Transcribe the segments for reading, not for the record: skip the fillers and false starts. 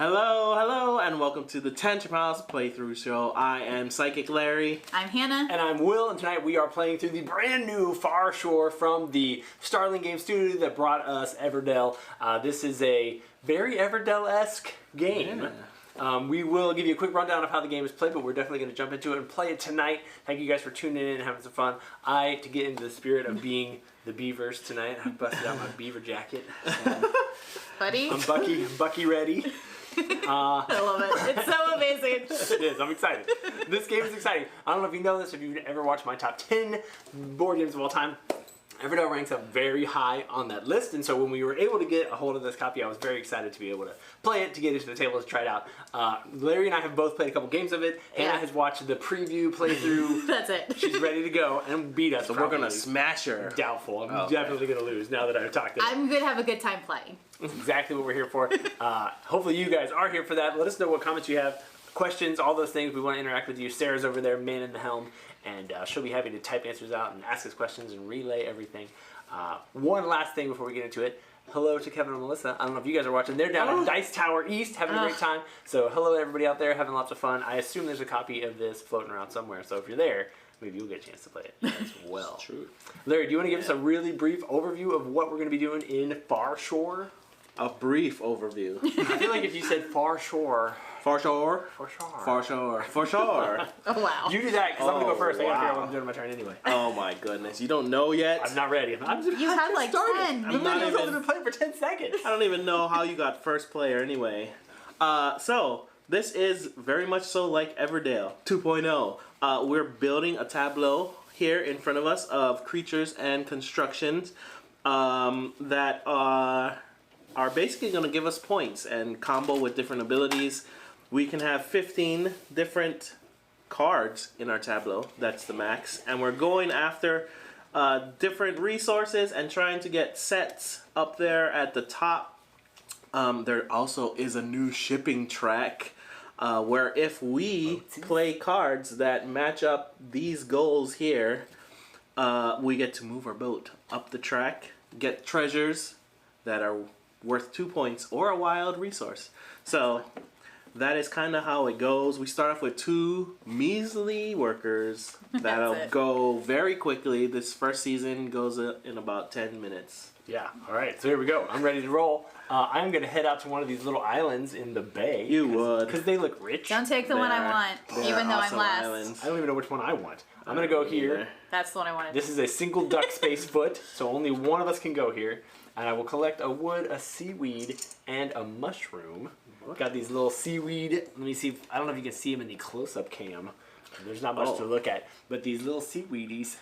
Hello, and welcome to the Tantrum House Playthru Show. I am Psychic Larry. I'm Hannah. And I'm Will, and tonight we are playing through the brand new Farshore from the Starling Games studio that brought us Everdell. This is a very Everdell-esque game. Yeah. We will give you a quick rundown of how the game is played, but we're definitely going to jump into it and play it tonight. Thank you guys for tuning in and having some fun. To get into the spirit of being the Beavers tonight, I busted out my beaver jacket. Buddy? I'm Bucky ready. I love it. It's so amazing. It is. I'm excited. This game is exciting. I don't know if you know this, if you've ever watched my top 10 board games of all time. Everdell ranks up very high on that list, and so when we were able to get a hold of this copy, I was very excited to be able to play it, to get it to the table, to try it out. Larry and I have both played a couple games of it. Yeah. Hannah has watched the preview playthrough. That's it. She's ready to go and beat us. So we're gonna smash her. Doubtful. I'm definitely gonna lose now that I've talked to her. I'm gonna have a good time playing. That's exactly what we're here for. Hopefully you guys are here for that. Let us know what comments you have, questions, all those things. We want to interact with you. Sarah's over there, man in the helm, and she'll be happy to type answers out and ask us questions and relay everything. One last thing before we get into it. Hello to Kevin and Melissa. I don't know if you guys are watching. They're down at Dice Tower East having a great time. So hello to everybody out there having lots of fun. I assume there's a copy of this floating around somewhere. So if you're there, maybe you'll get a chance to play it as well. True. Larry, do you want to give us a really brief overview of what we're going to be doing in Farshore? A brief overview. I feel like if you said Farshore. Farshore. Farshore. Farshore. Farshore. Oh, wow. You do that because I'm going to go first. I got to figure out wow. what I'm doing on my turn anyway. Oh my goodness, you don't know yet? I'm not ready. You had like 10. I'm not I've only even, been playing for 10 seconds. I don't even know how you got first player anyway. So, this is very much so like Everdell 2.0. We're building a tableau here in front of us of creatures and constructions that are basically going to give us points and combo with different abilities. We can have 15 different cards in our tableau. That's the max. And we're going after different resources and trying to get sets up there at the top. There also is a new shipping track where if we play cards that match up these goals here, we get to move our boat up the track, get treasures that are worth 2 points or a wild resource. So that is kind of how it goes. We start off with 2 measly workers that'll go very quickly. This first season goes in about 10 minutes. Yeah, all right, so here we go. I'm ready to roll. I'm going to head out to one of these little islands in the bay. You would. Because they look rich. Don't take the one I want, even though I'm last. Islands. I don't even know which one I want. I'm going to go here. That's the one I wanted. This is a single duck space foot, so only one of us can go here. And I will collect a wood, a seaweed, and a mushroom. Got these little seaweed. Let me see. I don't know if you can see them in the close-up cam. There's not much to look at. But these little seaweedies.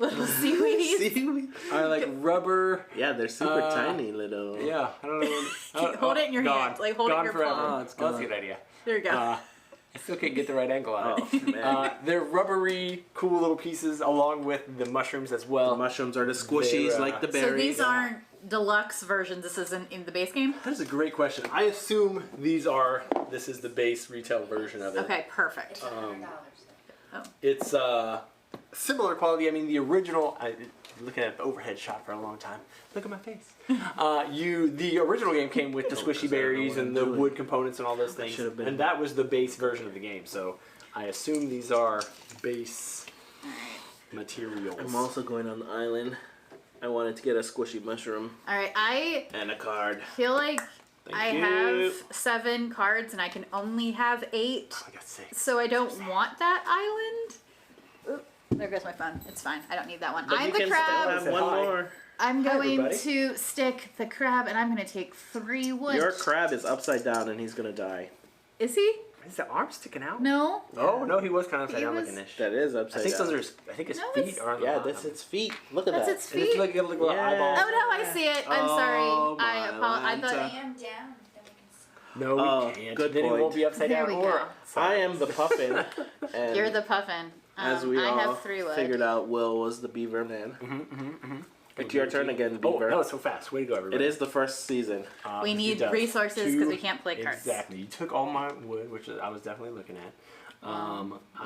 Little seaweedies? Seaweed? Are like rubber. Yeah, they're super tiny little. Yeah, I don't know. Hold it in your hand. Like hold it in your forever. palm. Oh, that's a good idea. There you go. I still can't get the right angle on it. Man. They're rubbery, cool little pieces along with the mushrooms as well. The mushrooms are the squishies They're, like the So berries. these aren't deluxe versions. This isn't in the base game? That's a great question. I assume this is the base retail version of it. Okay, perfect. It's similar quality. I mean, the original, looking at the overhead shot for a long time. Look at my face. The original game came with the squishy berries and the wood components and all those things. And that was the base version of the game. So I assume these are base materials. I'm also going on the island. I wanted to get a squishy mushroom Alright, I and a card. feel like Thank I you. have 7 cards and I can only have 8. I got 6. So I don't want that island. Oop, there goes my phone. It's fine. I don't need that one. But I'm you the can still crab. have one Hi. more. I'm Hi, going everybody. to stick the crab and I'm going to take 3 wood. Your crab is upside down and he's gonna die. Is he? Is the arm sticking out? No. Oh, no, he was kind of upside He down was- looking ish. That is I upside think down. those are. I think his No, feet it's- are on the Yeah, bottom. that's its feet. Look at That's that. its And it's feet. like a little Yeah. eyeball. Oh no, I see it. I'm sorry. Oh, I my apologize. I Lanta. thought. Lay him down, then we can see. No, we Oh, can't. good Then it point. won't be upside There down we or. go. I am the puffin. And You're the puffin. as we I all have 3 wood. figured out, Will was the beaver man. It's your turn again, Oh, beaver. that was so fast. Way to go, everybody. It is the first season. We He need does. resources because we can't play cards. Exactly. You took all my wood, which I was definitely looking at. I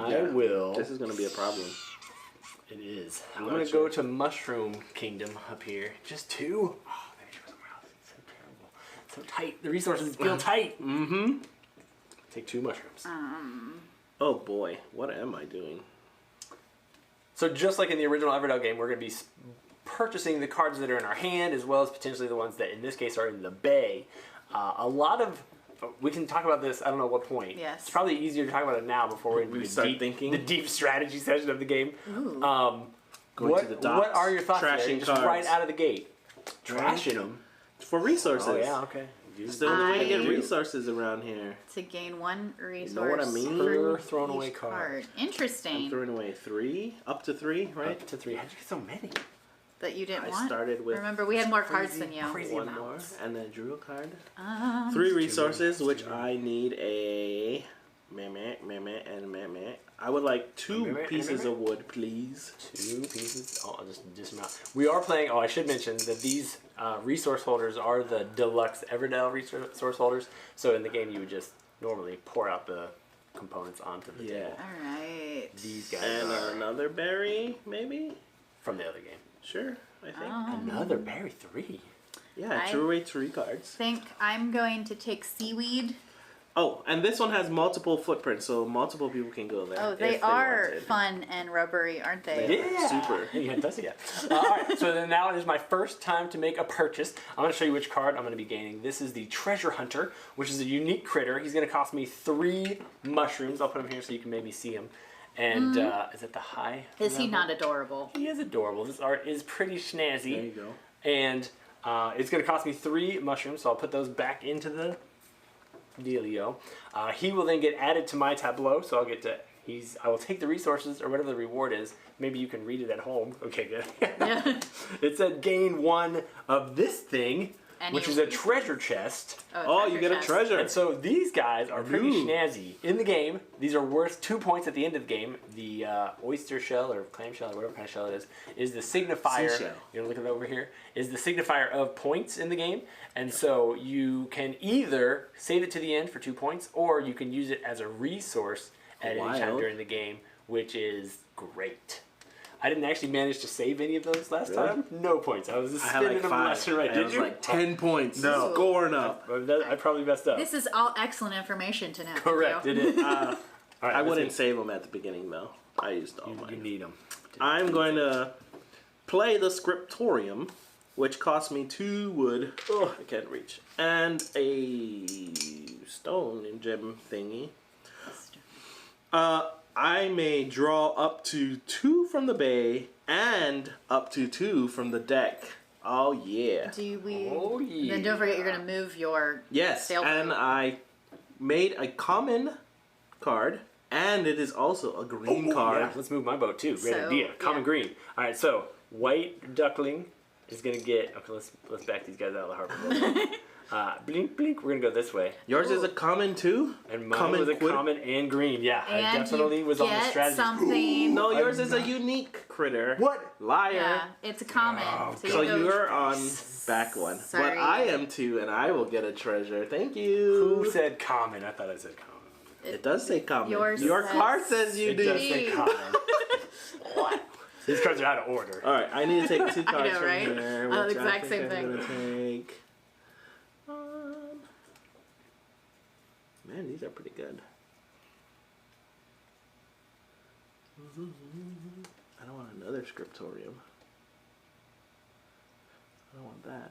Yeah. will. This is gonna be a problem. It is. I'm going to go to Mushroom Kingdom up here. Just 2? Oh, maybe somewhere else. It's so terrible. So tight. The resources feel tight. Mm-hmm. Take 2 mushrooms. Oh boy, what am I doing? So just like in the original Everdell game, we're going to be purchasing the cards that are in our hand, as well as potentially the ones that in this case are in the bay. A lot of... We can talk about this, I don't know what point. Yes. It's probably easier to talk about it now before we start deep, thinking. the deep strategy session of the game. Going to the docks, what are your thoughts there? trashing Just cards. right out of the gate. Trashing them. For resources. Oh, yeah, okay. It's the only way to get I- resources around here. To gain 1 resource. know what I mean? Per for thrown away each card. Interesting. I'm throwing away 3, up to 3, right? Up to 3. How'd you get so many? That you didn't I want. started with Remember, we had more cards than you. crazy one more, amounts. and then drew a card. 3 Two resources, more. which I need a meh, and meh. I would like 2 Meh, pieces meh. of wood, please. 2 pieces. Oh, I'll just dismount. We are playing. Oh, I should mention that these resource holders are the deluxe Everdell resource holders. So in the game, you would just normally pour out the components onto the Yeah. table. All right. These guys And are another berry, maybe? from the other game. Sure, I think. Another berry 3. Yeah, I I- drew away 3 cards. Think I'm going to take seaweed. Oh, and this one has multiple footprints, so multiple people can go there. Oh, they if are wanted. fun and rubbery, aren't they? They Yeah. Super. Yeah, it does it. Yeah. All right. So then now it is my first time to make a purchase. I'm going to show you which card I'm going to be gaining. This is the Treasure Hunter, which is a unique critter. He's going to cost me 3 mushrooms. I'll put him here so you can maybe see him. And is it the high? Is he level? not adorable? He is adorable. This art is pretty snazzy. There you go. And it's going to cost me 3 mushrooms, so I'll put those back into the dealio. He will then get added to my tableau, so I'll get to... I will take the resources, or whatever the reward is. Maybe you can read it at home. Okay, good. Yeah. It said gain 1 of this thing, And which you- is a treasure chest. Oh, you get a chest. treasure. And so these guys are pretty Ooh. snazzy. In the game, these are worth 2 points at the end of the game. The oyster shell or clam shell or whatever kind of shell it is the signifier. Seashell. You're looking over here. Is the signifier of points in the game. And so you can either save it to the end for 2 points, or you can use it as a resource at any time Wild. during the game, which is great. I didn't actually manage to save any of those last Really? time. No points. I was just I had spinning like them 5. left and right. I Did was you? like 10 points. No. Scoring up. I probably messed up. This is all excellent information to know. Correct. It is. All right, I let's wouldn't see. save them at the beginning, though. I used all You mine. need them. I'm going to play the Scriptorium, which cost me 2 wood. Oh, I can't reach. And a stone and gem thingy. I may draw up to 2 from the bay and up to 2 from the deck. Oh, yeah. Do we? Oh, yeah. Then don't forget you're gonna move your. Yes, sailboat. and I made a common card, and it is also a green card. Yeah, let's move my boat too. Great So, idea. Common yeah. green. All right, so white duckling is gonna get. Okay, let's back these guys out of the harbor. Blink, blink. We're gonna go this way. Yours is a common too? And mine common was a quid- common and green. Yeah, I And definitely you was on the get strategy. something. No, yours is a unique critter. What? Liar. Yeah, it's a common. So go- you're on back one. Sorry. But I am too, and I will get a treasure. Thank you. Who said common? I thought I said common. It does say common. Yours Your says- card says you It do. does say common. What? These cards are out of order. All right, I need to take 2 cards know, from right? here. Oh, which exact I think same I'm thing. gonna take. Man, these are pretty good. I don't want another scriptorium. I don't want that.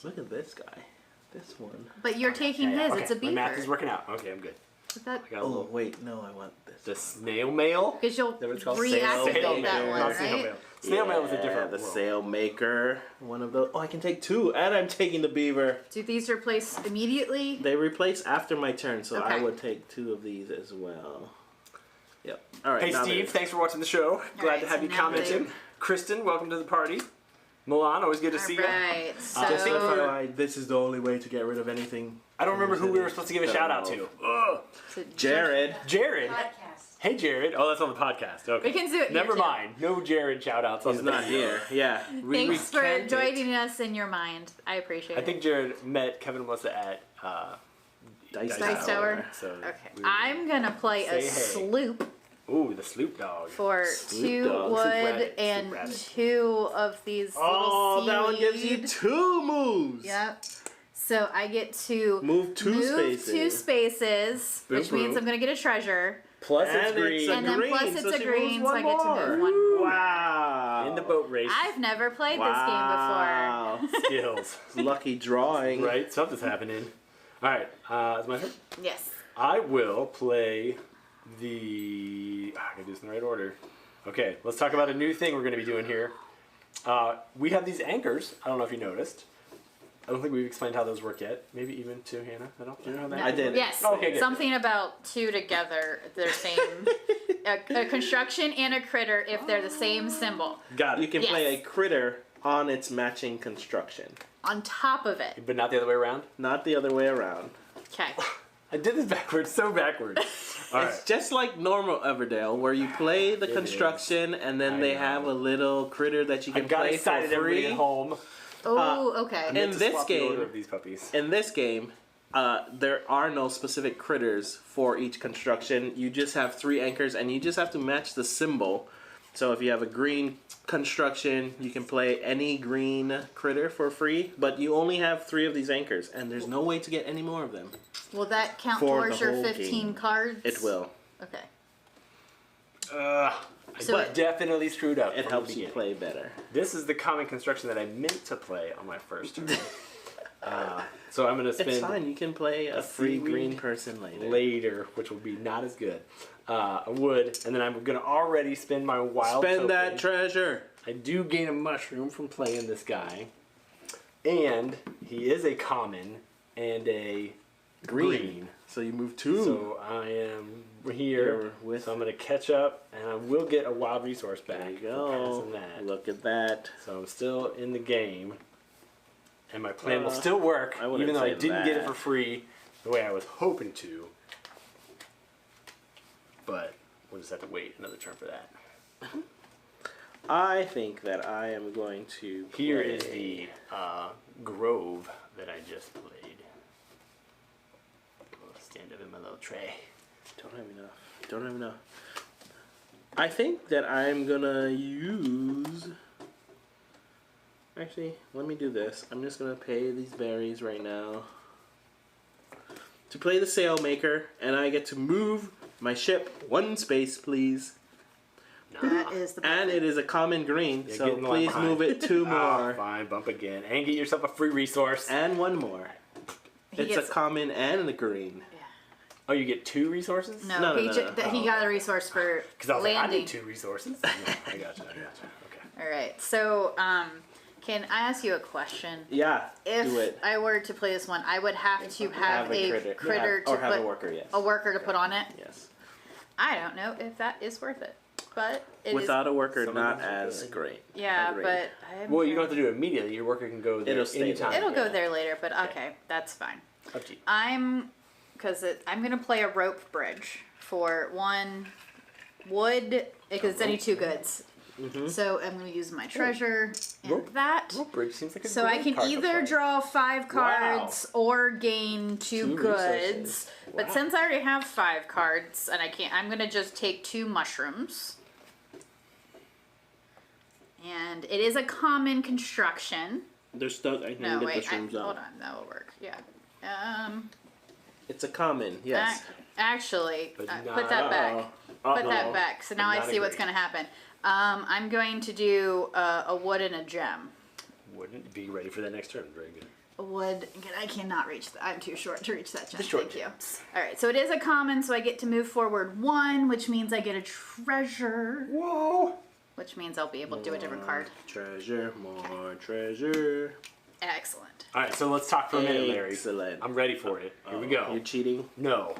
Look at this guy. This one. But you're taking Yeah, his. okay, It's a beaver. My math is working out. Okay, I'm good. But that, I got a Oh, little. wait, no, I want this. The snail mail. because you'll Is that what it's called? reactivate Snail that mail. one, Not snail right? mail. Snail mail was a different the world. sail maker. One of those. Oh, I can take 2, and I'm taking the beaver. Do these replace immediately? They replace after my turn, so I Okay. would take 2 of these as well. Yep. All right. Hey now Steve, there- thanks for watching the show. Glad right, to have so you now commenting. they- Kristen, welcome to the party. Milan, always good to All see you. right. So Just think for- FYI, this is the only way to get rid of anything. I don't remember who we were supposed to give a shout out to. Ugh. so Jared. Jared. Podcast. Hey Jared. Oh, that's on the podcast. Okay. We can do it here, Never too. mind. No Jared shout outs on He's the not here. Yeah. Thanks for recanted. joining us in your mind. I appreciate I it. think Jared met Kevin and Melissa at Dice Dice Tower. Tower. So Okay. we were- I'm gonna play Say a hey. sloop Ooh, the sloop dog. for Sloop 2 dog. wood Sloop rabbit, and sloop rabbit. 2 of these Oh, little that one gives you seaweed. 2 moves. Yep. So I get to Move two spaces. which Boom, means boom. I'm going to get a treasure. Plus it's And green. it's a And then green, plus it's so a she green, moves so I get to one move more. one. Wow. In the boat race. I've never played Wow. this game before. Skills. Lucky drawing. Right? Something's happening. Alright, it's my turn. Yes. I will play the... I gotta do this in the right order. Okay, let's talk about a new thing we're gonna be doing here. We have these anchors. I don't know if you noticed. I don't think we've explained how those work yet. Maybe even to Hannah. I don't. Do you know how that? No. I did. Yes. Oh, okay, good. Something about two together. They're same. a construction and a critter if they're the same symbol. Got it. You can Yes. play a critter on its matching construction, On top of it. But not the other way around. not the other way around. Okay. I did this backwards, so backwards. All right. It's just like normal Everdell, where you play the It construction and then I they know. have a little critter that you I can got play excited, for everybody free. at home. Oh, okay. In Meant to this swap the game- order of these puppies. In this game, there are no specific critters for each construction. You just have 3 anchors, and you just have to match the symbol. So if you have a green construction, you can play any green critter for free, but you only have 3 of these anchors, and there's no way to get any more of them. Will that count For towards the your whole 15 game. cards? It will. Okay. I it- definitely screwed up. It from helps the you beginning. play better. This is the common construction that I meant to play on my first turn. So I'm going to spend It's fine. You can play a free seaweed green person later. later, which will be not as good. A wood, and then I'm going to already spend my wild Spend token. that treasure. I do gain a mushroom from playing this guy, and he is a common and a green. So you move 2. So I am here Here with- so I'm going to catch up, and I will get a wild resource back. there you for go. passing that. Look at that. So I'm still in the game, and my plan will Uh, still work, I wouldn't even though I say didn't get it that. for free the way I was hoping to. But we'll just have to wait another turn for that. I think that I am going to play. Here is the grove that I just played. I'll stand up in my little tray. Don't have enough. Don't have enough. I think that I'm gonna use... Actually, let me do this. I'm just gonna pay these berries right now to play the Sailmaker, and I get to move my ship 1 space, please. That is the And it is a common green, You're so getting please left move it 2 Ah, more. fine, bump again. And get yourself a free resource. And 1 more. He It's gets- a common and a green. Oh, you get 2 resources? No, No, he, no, ju- no. that he got a resource for Because I was like, I landing. need 2 resources. No, I gotcha. Okay. All right. So, can I ask you a question? Yeah, If do it. I were to play this one, I would have to have a critter or to have put a worker, yes. a worker to put on it. Yes. I don't know if that is worth it, but it Without a worker, Some of not them are as good. great. yeah, Agreed. but I'm Well, you don't have to do it immediately. Your worker can go there It'll stay anytime. there. It'll go there later, but okay, that's fine. Up to you. I'm gonna play a rope bridge for 1 wood because it's any 2 goods. So I'm gonna use my treasure and Rope- that. Rope bridge seems like a So I great can card to either play. draw 5 cards or gain 2 2 goods. resources. But Wow. since I already have 5 cards and I'm gonna just take 2 mushrooms. And it is a common construction. They're stuck. I can No, get wait, the shrooms hold out. on, that will work. Yeah. It's a common, yes. Actually, But put not- that back. Put that Uh-oh. back. So now But I not see what's agree. gonna happen. I'm going to do a wood and a gem. Wouldn't be ready for that next turn. Very good. A wood. I cannot reach. I'm too short to reach that gem. The short Thank you. gems. All right. So it is a common. So I get to move forward 1, which means I get a treasure. Whoa! Which means I'll be able to do a different card. Treasure, more treasure. Excellent. All right, so let's talk for a minute, Larry. Excellent. I'm ready for it. Here we go. You're cheating? No.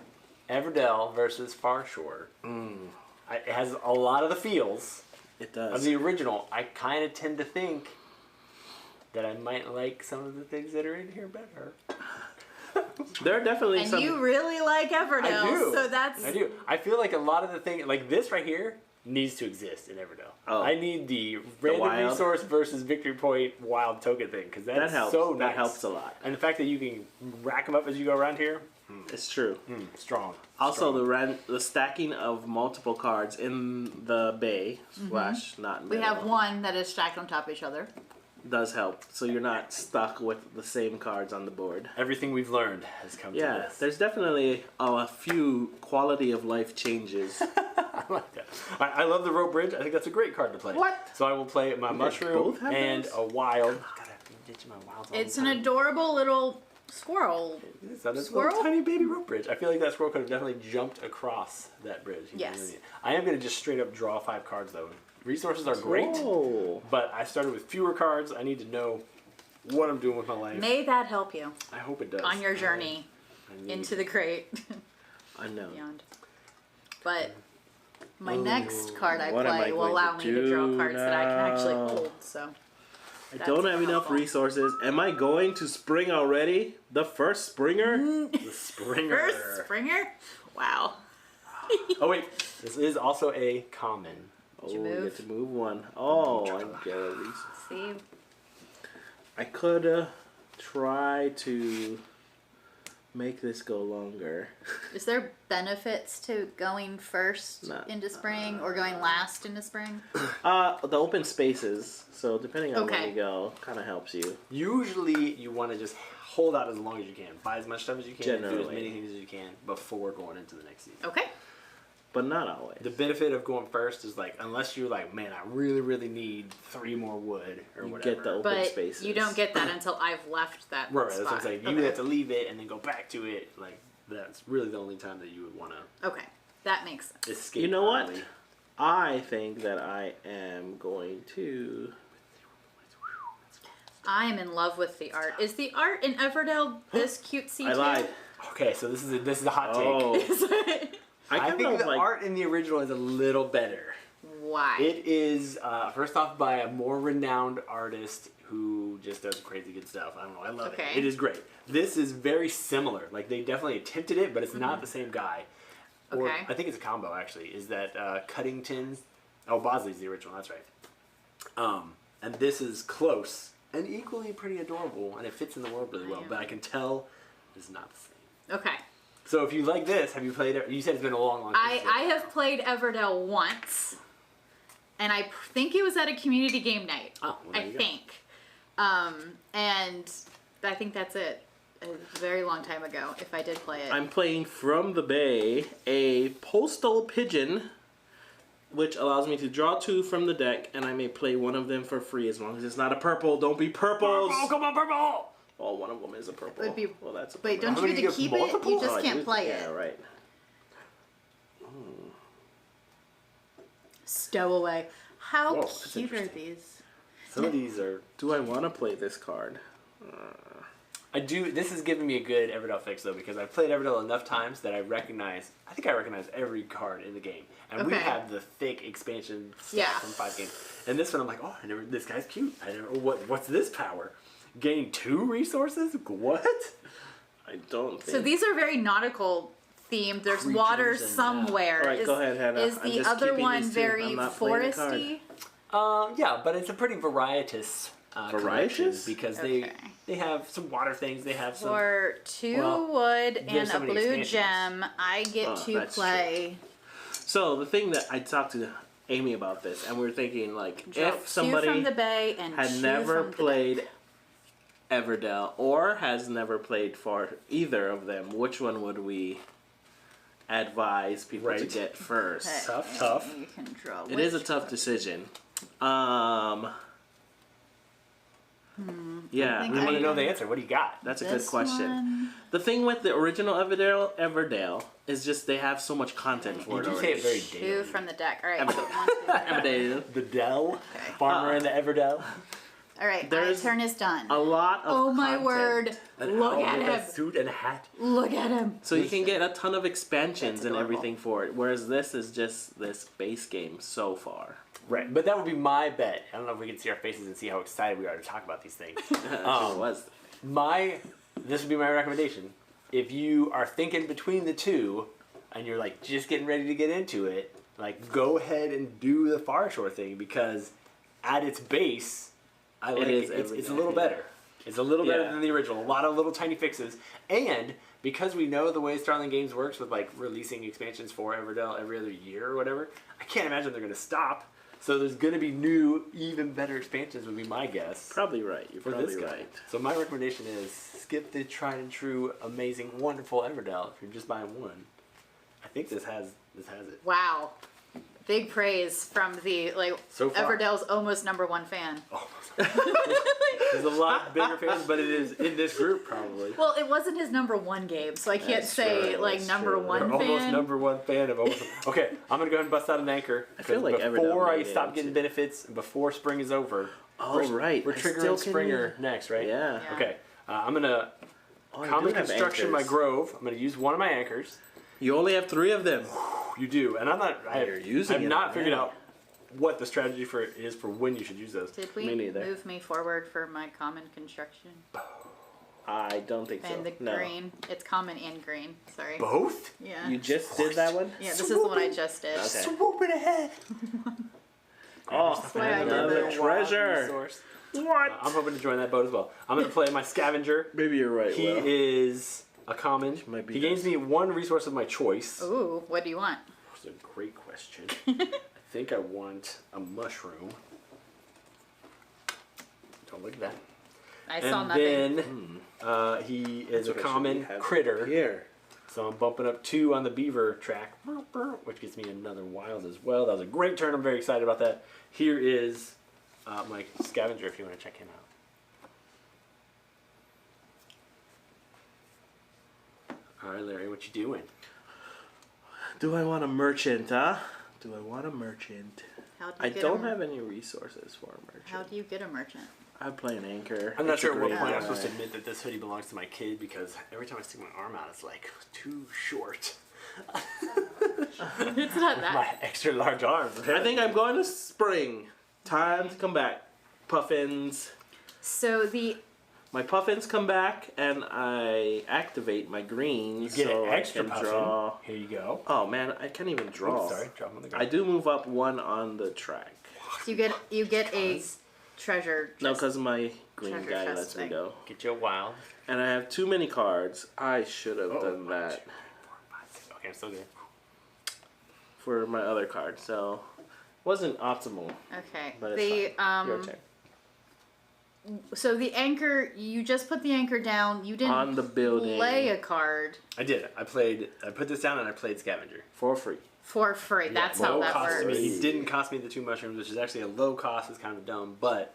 Everdell versus Farshore. It has a lot of the feels It of does. the original. I kind of tend to think that I might like some of the things that are in here better. There are definitely And some... you really like Everdell, I do. so that's. I do. I feel like a lot of the things, like this right here, needs to exist in Everdell. Oh. I need the random wild? resource versus victory point wild token thing because That that's helps. so nice. That helps a lot. And the fact that you can rack them up as you go around here, It's true. strong. Also, Strong. the stacking of multiple cards in the bay / not We middle. have 1 that is stacked on top of each other. does help, so you're not stuck with the same cards on the board. Everything we've learned has come to this. There's definitely a few quality of life changes. I like that. I love the rope bridge. I think that's a great card to play. What? So I will play my mushroom both have and those? a wild. God, I've been ditching my wilds all It's the an time. adorable little squirrel. It's a Squirrel? little tiny baby rope bridge. I feel like that squirrel could have definitely jumped across that bridge. Yes. I am going to just straight up draw 5 cards though. Resources are great, Oh. but I started with fewer cards. I need to know what I'm doing with my life. May that help you I hope it does. on your journey I need- into the crate I know. beyond. But my next card I What am play I will going allow to me to draw do cards that I can actually now? hold. So I that's don't have enough helpful. resources. Am I going to spring already? The first springer? The Springer. First Springer. Wow. Oh wait, this is also a common. Oh, you we move? get to move one. Oh, I get a resource. See, I could try to make this go longer. is there benefits to going first No. into spring or going last into spring? The open spaces. So depending on where Okay. you go, kind of helps you. Usually, you want to just hold out as long as you can. Buy as much stuff as you can. Do as Generally. many things as you can before going into the next season. Okay. But not always. The benefit of going first is like, unless you're like, man, I really, really need 3 more wood or You whatever. get the open But spaces. you don't get that until I've left that Right, spot. that's what I'm saying. You Okay. have to leave it and then go back to it. Like, that's really the only time that you would want to Okay, that makes sense. escape. You know what? early. I think that I am going to. I am in love with the art. Is the art in Everdell this cutesy I too? lied. Okay, so this is a hot take. Oh. I I kind think of the like. art in the original is a little better. Why? It is first off by a more renowned artist who just does crazy good stuff. I don't know. I love Okay. it. It is great. This is very similar. Like they definitely attempted it, but it's not the same guy. Or Okay. I think it's a combo actually. Is that Cuddington? Oh, Bosley's the original. That's right. And this is close and equally pretty adorable, and it fits in the world really well. But I can tell it's not the same. Okay. So if you like this, have you played it? You said it's been a long time. I have played Everdell once, and I think it was at a community game night. Oh, well, there I you go. think. And I think that's it. A very long time ago, if I did play it. I'm playing From the Bay, a postal pigeon, which allows me to draw 2 from the deck, and I may play one of them for free as long as it's not a purple. Don't be purples. Purple, come on, purple! Oh, one of them is a purple. Would be- Well, that's a Wait, purple. don't How you many get to you keep get? it? You Multiple? just Oh, I can't do? play Yeah, it. right. Stowaway. How Whoa, that's cute are interesting. these? Some of these are. Do I want to play this card? I do. This has given me a good Everdell fix though, because I've played Everdell enough times that I think I recognize every card in the game, and we Okay. have the thick expansion stuff Yeah. from 5 games. And this one, I'm like, oh, this guy's cute. What's this power? Gain 2 resources? What? I don't think. So these are very nautical themed. There's Creatures water and, somewhere. All right, go ahead, Hannah. Is I'm the just other keeping one these two. very I'm not playing the card. foresty? Yeah, but it's a pretty varietous collection Varietous? because Okay. they have some water things. They have some. For 2 Well, wood there's and so a many blue expansions. gem, I get Oh, to that's play. So the thing that I talked to Amy about this, and we were thinking like, Draw if 2 somebody from the bay and had 2 never from the played deck. Everdell or has never played for either of them, which one would we advise people to Right. get first? Okay, Tough. You can draw. It is a which tough one? decision. I Yeah, think We I want to mean, know the answer. What do you got? that's a This good question. one. The thing with the original Everdell is just they have so much content for You it do say already. it very 2 daily. from the deck. All right. Everdell. So 1, 2, 3. Everdell. The Dell, Okay. Farmer and the Everdell. All right. My There's turn is done. A lot of Oh my content. word! An Look owl at with a him! suit and a hat. Look at him! So you can get a ton of expansions That's and adorable. everything for it, whereas this is just this base game so far. Right, but that would be my bet. I don't know if we can see our faces and see how excited we are to talk about these things. It was. This would be my recommendation. If you are thinking between the two, and you're like just getting ready to get into it, like go ahead and do the Farshore thing because at its base, I like is it. It's a everything. little better. It's a little better Yeah. than the original. A lot of little tiny fixes, and because we know the way Starling Games works with like releasing expansions for Everdell every other year or whatever, I can't imagine they're going to stop. So there's going to be new, even better expansions would be my guess. Probably right. You're For probably this guy. right. So my recommendation is skip the tried and true, amazing, wonderful Everdell if you're just buying one. I think this has it. Wow. Big praise from the So far. Everdell's almost #1 fan. There's a lot bigger fans, but it is in this group probably. Well, it wasn't his #1 game, so I can't That's say true, that's number true. one They're fan. almost #1 fan of almost. Okay, I'm gonna go ahead and bust out an anchor. I feel like before Everdell I made stop it getting too. benefits, and before spring is over. Oh, right. We're I triggering still can- Springer next, right? Yeah. Yeah. Okay, I'm gonna Oh, you common do have construction my anchors. grove. I'm gonna use one of my anchors. You only have 3 of them. You do, and I'm not. You're using I've it not figured now. out what the strategy is for when you should use those. Did we Me neither. move me forward for my common construction? I don't think so. And the No. green. It's common and green. Sorry. Both? Yeah. You just did that one? Yeah, this is the one I just did. Okay. Swoop it ahead. Oh, why I did another that. treasure. Resource. What? I'm hoping to join that boat as well. I'm gonna play my scavenger. Maybe you're right, He Will. is a common. Might be He gains best. me 1 resource of my choice. Ooh, what do you want? That's a great question. I think I want a mushroom. Don't look at that. I saw And nothing. then he is That's a what I should common have critter. Here. So I'm bumping up 2 on the beaver track, which gives me another wild as well. That was a great turn. I'm very excited about that. Here is my scavenger if you want to check him out. All right, Larry, what you doing? Do I want a merchant, huh? Do I want a merchant? How do I you get don't a, have any resources for a merchant. How do you get a merchant? I play an anchor. I'm not It's a sure at what great point I'm guy. supposed to admit that this hoodie belongs to my kid because every time I stick my arm out, it's like too short. It's not that. My extra large arms. I think I'm going to spring. Time to come back. Puffins. So the My puffins come back, and I activate my greens. You get so an extra I can puffin. draw. Here you go. Oh man, I can't even draw. Oops, sorry, drop 'em on the I ground. do move up 1 on the track. you get a treasure. No, chest. because my green Treasure guy chest lets me thing. go. Get you a wild. And I have too many cards. I should have done that Okay, I'm still good. for my other card. So, wasn't optimal. Okay. But The it's fine. Your turn. so the anchor, you just put the anchor down. You didn't On the building. play a card I did. I put this down and I played scavenger. For free. for free. That's how Low that cost works. to me. It didn't cost me the 2 mushrooms, which is actually a low cost. It's kind of dumb, but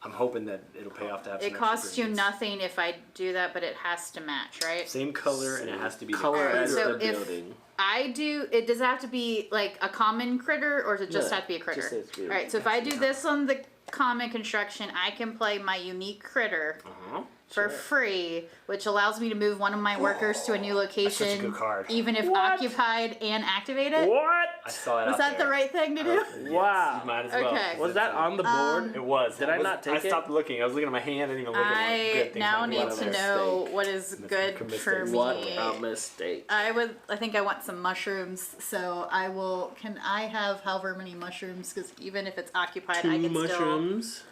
I'm hoping that it'll pay off to have some It extra costs you greens. nothing if I do that, but it has to match, right? Same color and it has to be color the as So the if- building. I do. It does it have to be like a common critter, or does it just No, have to be a critter? just has to be a- All right. So if I do this on the common construction, I can play my unique critter Uh-huh. for Sure. free, which allows me to move one of my workers to a new location, such a good card. even if What? occupied and activated. What? I saw it Was out that there. the right thing to do? Yes, Wow. you might as well. Okay. Was that on the board? It was. Did I not take I it? stopped looking. I was looking at my hand. I didn't even look at it. I Good things now happen. need What a to know mistake. what is That's good a mistake. for me. What a mistake. I think I want some mushrooms, so I will. Can I have however many mushrooms? Because even if it's occupied, I 2 can mushrooms.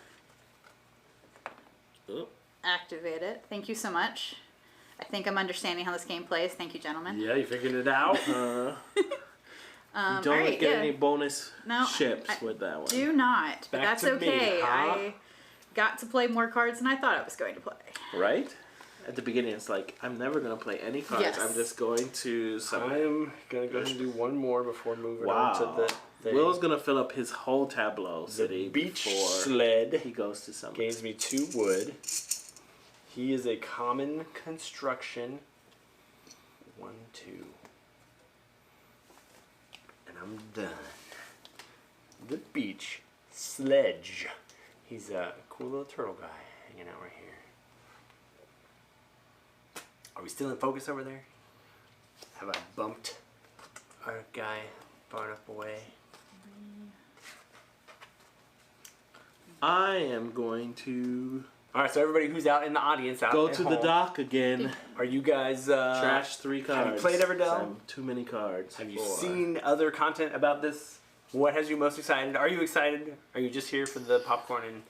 Oh, still activate it. Thank you so much. I think I'm understanding how this game plays. Thank you, gentlemen. Yeah, you figured it out. you don't alright, get yeah. any bonus No, ships I with that one. Do not, but Back that's to me, okay. huh? I got to play more cards than I thought I was going to play. Right? At the beginning, it's like, I'm never going to play any cards. Yes. I'm just going to summon. I'm gonna go ahead and do one more before moving Wow. on to the thing. Will's going to fill up his whole tableau the city beach before sled he goes to summon. gains me 2 wood. He is a common construction. 1, 2. And I'm done. The beach sledge. He's a cool little turtle guy hanging out right here. Are we still in focus over there? Have I bumped our guy far enough away? I am going to All right, so everybody who's out in the audience, out go at to the home, dock again. Are you guys Trash 3 cards. have you played Everdell? Some too many cards. Have you 4. seen other content about this? What has you most excited? Are you excited? Are you just here for the popcorn and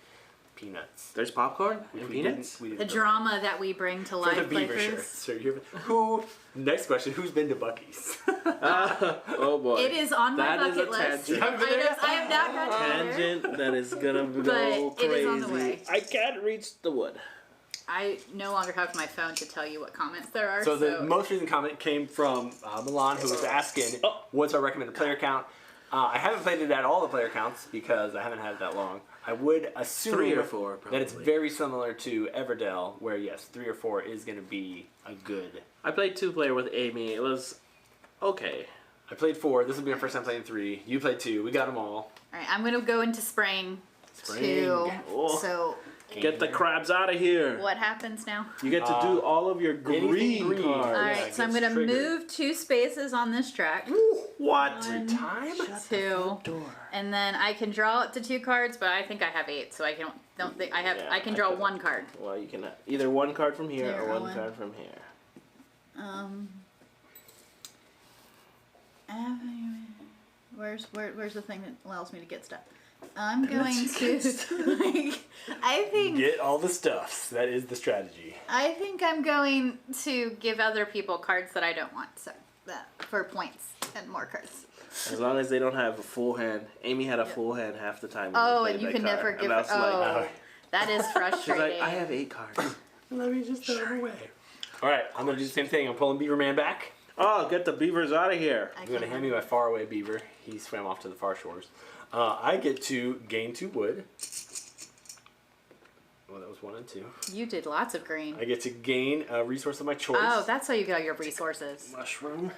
peanuts. There's popcorn Which and we peanuts. didn't- we The didn't- drama that we bring to For live the beaver playthroughs. shirt. Next question, who's been to Buc-ee's? Oh boy. It is on my That is a bucket list. tangent. I have not gotten there. Tangent that is gonna go But crazy. it is on the way. I can't reach the wood. I no longer have my phone to tell you what comments there are. So the most recent comment came from Milan, who was asking, what's our recommended player count? I haven't played it at all the player counts because I haven't had it that long. I would assume 3 or 4 that it's probably. very similar to Everdell, where yes, 3 or 4 is going to be a good. I played 2-player with Amy. It was okay. I played 4. This will be my first time playing 3. You played 2. We got them all. All right, I'm gonna go into spraying. Spraying. 2. Oh. So Get the crabs out of here. what happens now? You get to do all of your anything green green. cards. All yeah, right, it so I'm gets gonna triggered. move 2 spaces on this track. What? Time? 2, and then I can draw up to 2 cards, but I think I have 8, so I don't think I have. Yeah, I can I draw could- 1 card. Well, you can have either 1 card from here Here, or one Owen. card from here. Where's the thing that allows me to get stuff? I'm going to like. I think Get all the stuffs. That is the strategy. I'm going to give other people cards that I don't want. So that for points and more cards. As long as they don't have a full hand. Amy had a full hand half the time. when Oh, we and played you that can card. never And give. I was like, Oh, that is she's frustrating. like, I have 8 cards. Let me just throw them away. All right, I'm going to do the same thing. I'm pulling Beaver Man back. Oh, get the beavers out of here. I I'm going to can't hand me my faraway beaver. He swam off to the far shores. I get to gain 2 wood. Well, that was 1 and 2. You did lots of green. I get to gain a resource of my choice. Oh, that's how you get all your resources. Mushroom.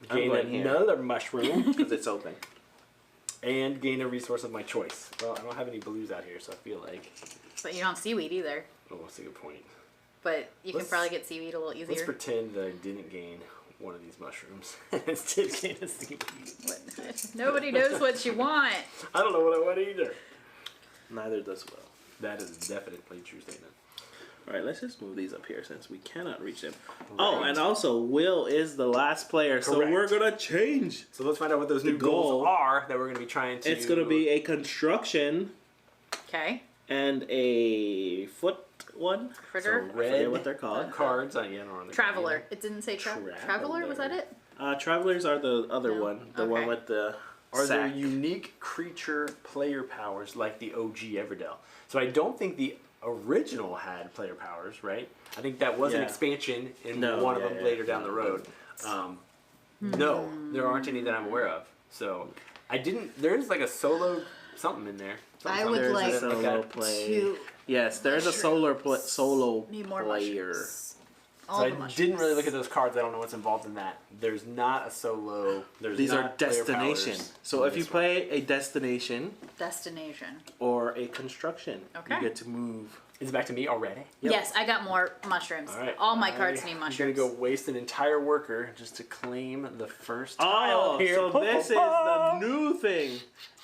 I'm Gain going here. another mushroom. Because it's open. And gain a resource of my choice. Well, I don't have any blues out here, so I feel like... But you don't have seaweed either. Oh, that's a good point. But you can Let's- probably get seaweed a little Let's easier. pretend that I didn't gain one of these mushrooms. Instead gain a seaweed. What? Nobody knows what you want. I don't know what I want either. Neither does Will. That is definitely a true statement. Alright, let's just move these up here since we cannot reach them. Oh, and also, Will is the last player, so Correct. we're going to change. So let's find out what those new goal- goals are that we're going to be trying to... It's going to be a construction Okay. and a foot one. Critter. So I forget red what they're called. cards. I don't know. Traveler. It didn't say Traveler. Was that it? Travelers are the other No. one. The one Okay. with the Are there sack. unique creature player powers like the OG Everdell? So I don't think the original had player powers, right? I think that was an Yeah. expansion in No, one of yeah, them yeah. later down the road. No, there aren't any that I'm aware of. So I didn't. There is like a solo something in there. I Something would There's like a solo that. play. To Yes, there's a solo need more player. mushrooms. All So the I mushrooms. didn't really look at those cards. I don't know what's involved in that. There's not a solo. There's These are not player destination. powers So in if you this one. play a destination Destination. or a construction, Okay. you get to move. Is it back to me already? Yep. Yes, I got more mushrooms. All right. All my cards need I'm mushrooms. gonna go waste an entire worker just to claim the first Oh, tile here. so this is the new thing.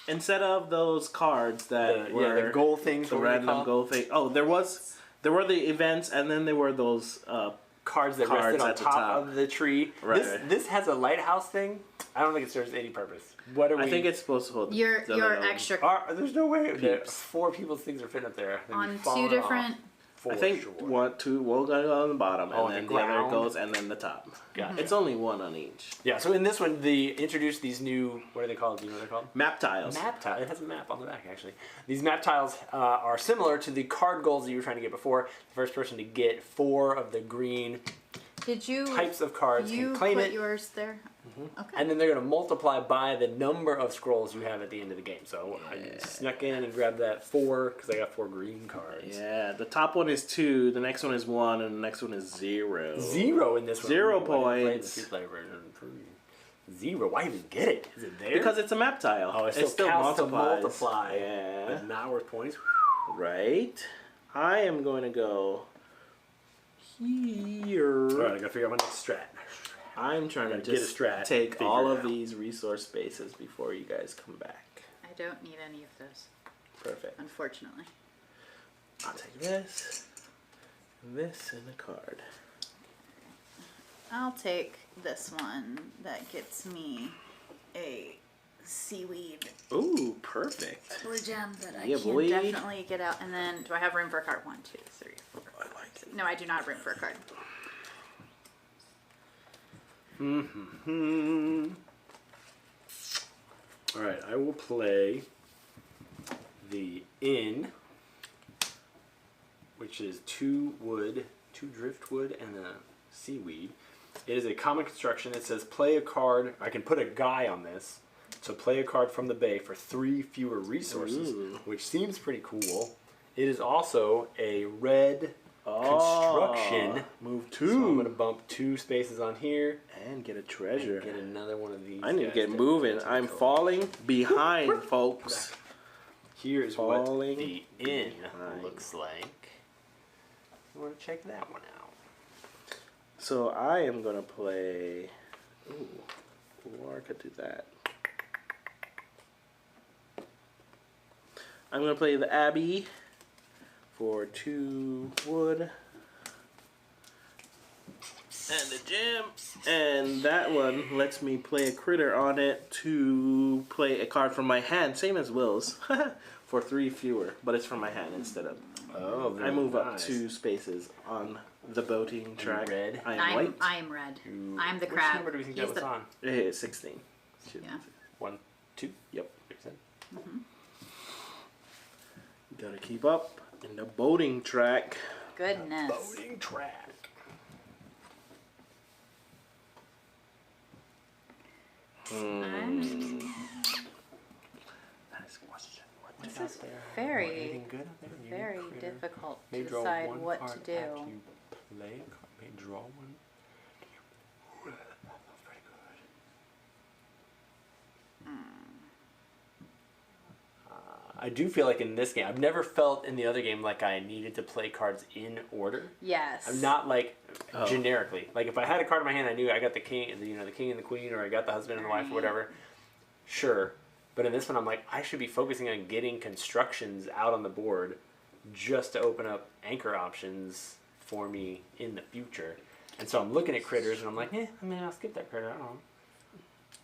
Instead of those cards that were the goal things. the what were they random called? goal thing. Oh, there were the events, and then there were those. Cards that Cards rested on at the top, top. of the tree. Right. This has a lighthouse thing. I don't think it serves any purpose. What are we? I think it's supposed to hold Your the little extra There's no way. That Peeps. 4 people's things are fitting up there. They'd be on falling 2 different. off, for I think sure. 1, 2, we'll go on the bottom, Oh, and and then the the other ground. goes, and then the top. Gotcha. It's only 1 on each. Yeah. So in this one, they introduced these new. What are they called? Do you know what they're called? Map tiles. Map tile. It has a map on the back, actually. These map tiles are similar to the card goals that you were trying to get before. The first person to get 4 of the green Did you? types of cards You can claim put it, yours there. Okay. and then they're going to multiply by the number of scrolls you have at the end of the game. So I snuck in and grabbed that 4 because I got 4 green cards. Yeah, the top one is 2, the next one is 1, and the next one is 0. 0 in this one. 0 Ooh, I didn't play the points. 2-player version. 0. Why even get it? Is it there? Because it's a map tile. oh, it still counts to multiplies. multiply. Yeah. But not worth points. Right. I am going to go here. All right, I gotta figure out my next strat. I'm trying to Gotta get a just strat, take figure all it of out. these resource spaces before you guys come back. I don't need any of those, Perfect. unfortunately. I'll take this, and a card. I'll take this one that gets me a seaweed Ooh, perfect. blue gem that I Yeah, can boy. definitely get out. And then, do I have room for a card? 1, 2, 3, 4. I like it. No, I do not have room for a card. All right, I will play the inn, which is 2 wood, 2 driftwood, and a seaweed. It is a common construction. It says play a card. I can put a guy on this. So play a card from the bay for 3 fewer resources, which seems pretty cool. It is also a red construction. Move So I'm 2. going to bump 2 spaces on here. And get a treasure. And get another one of these. I need to guys get moving. to I'm go. falling behind, folks. Here's Falling what the inn behind. looks like. You want to check that one out? So I am going to play... Ooh, or I could do that. I'm going to play the Abbey for 2 wood. And the gem. And that one lets me play a critter on it to play a card from my hand, same as Will's, for 3 fewer. But it's from my hand instead of... Oh, I move up 2 spaces on the boating track. red? I am white. I am red. Ooh. I'm the Which crab. number do we think He's that was the- on? It is 16. Shoot. Yeah. 1, 2? Yep. Makes sense. Gotta keep up in the boating track. Goodness. Boating track. I'm- Nice question. This is very, Anything good out there? Unique very critter. difficult May to draw decide one what card to after do. you play a card. May draw one. That feels pretty good. I do feel like in this game, I've never felt in the other game like I needed to play cards in order. Yes. I'm not like Oh. generically. Like if I had a card in my hand, I knew I got the king, the king and the queen, or I got the husband and the wife, or whatever. Sure, but in this one, I'm like, I should be focusing on getting constructions out on the board, just to open up anchor options for me in the future. And so I'm looking at critters, and I'm like, I'll skip that critter. I don't know.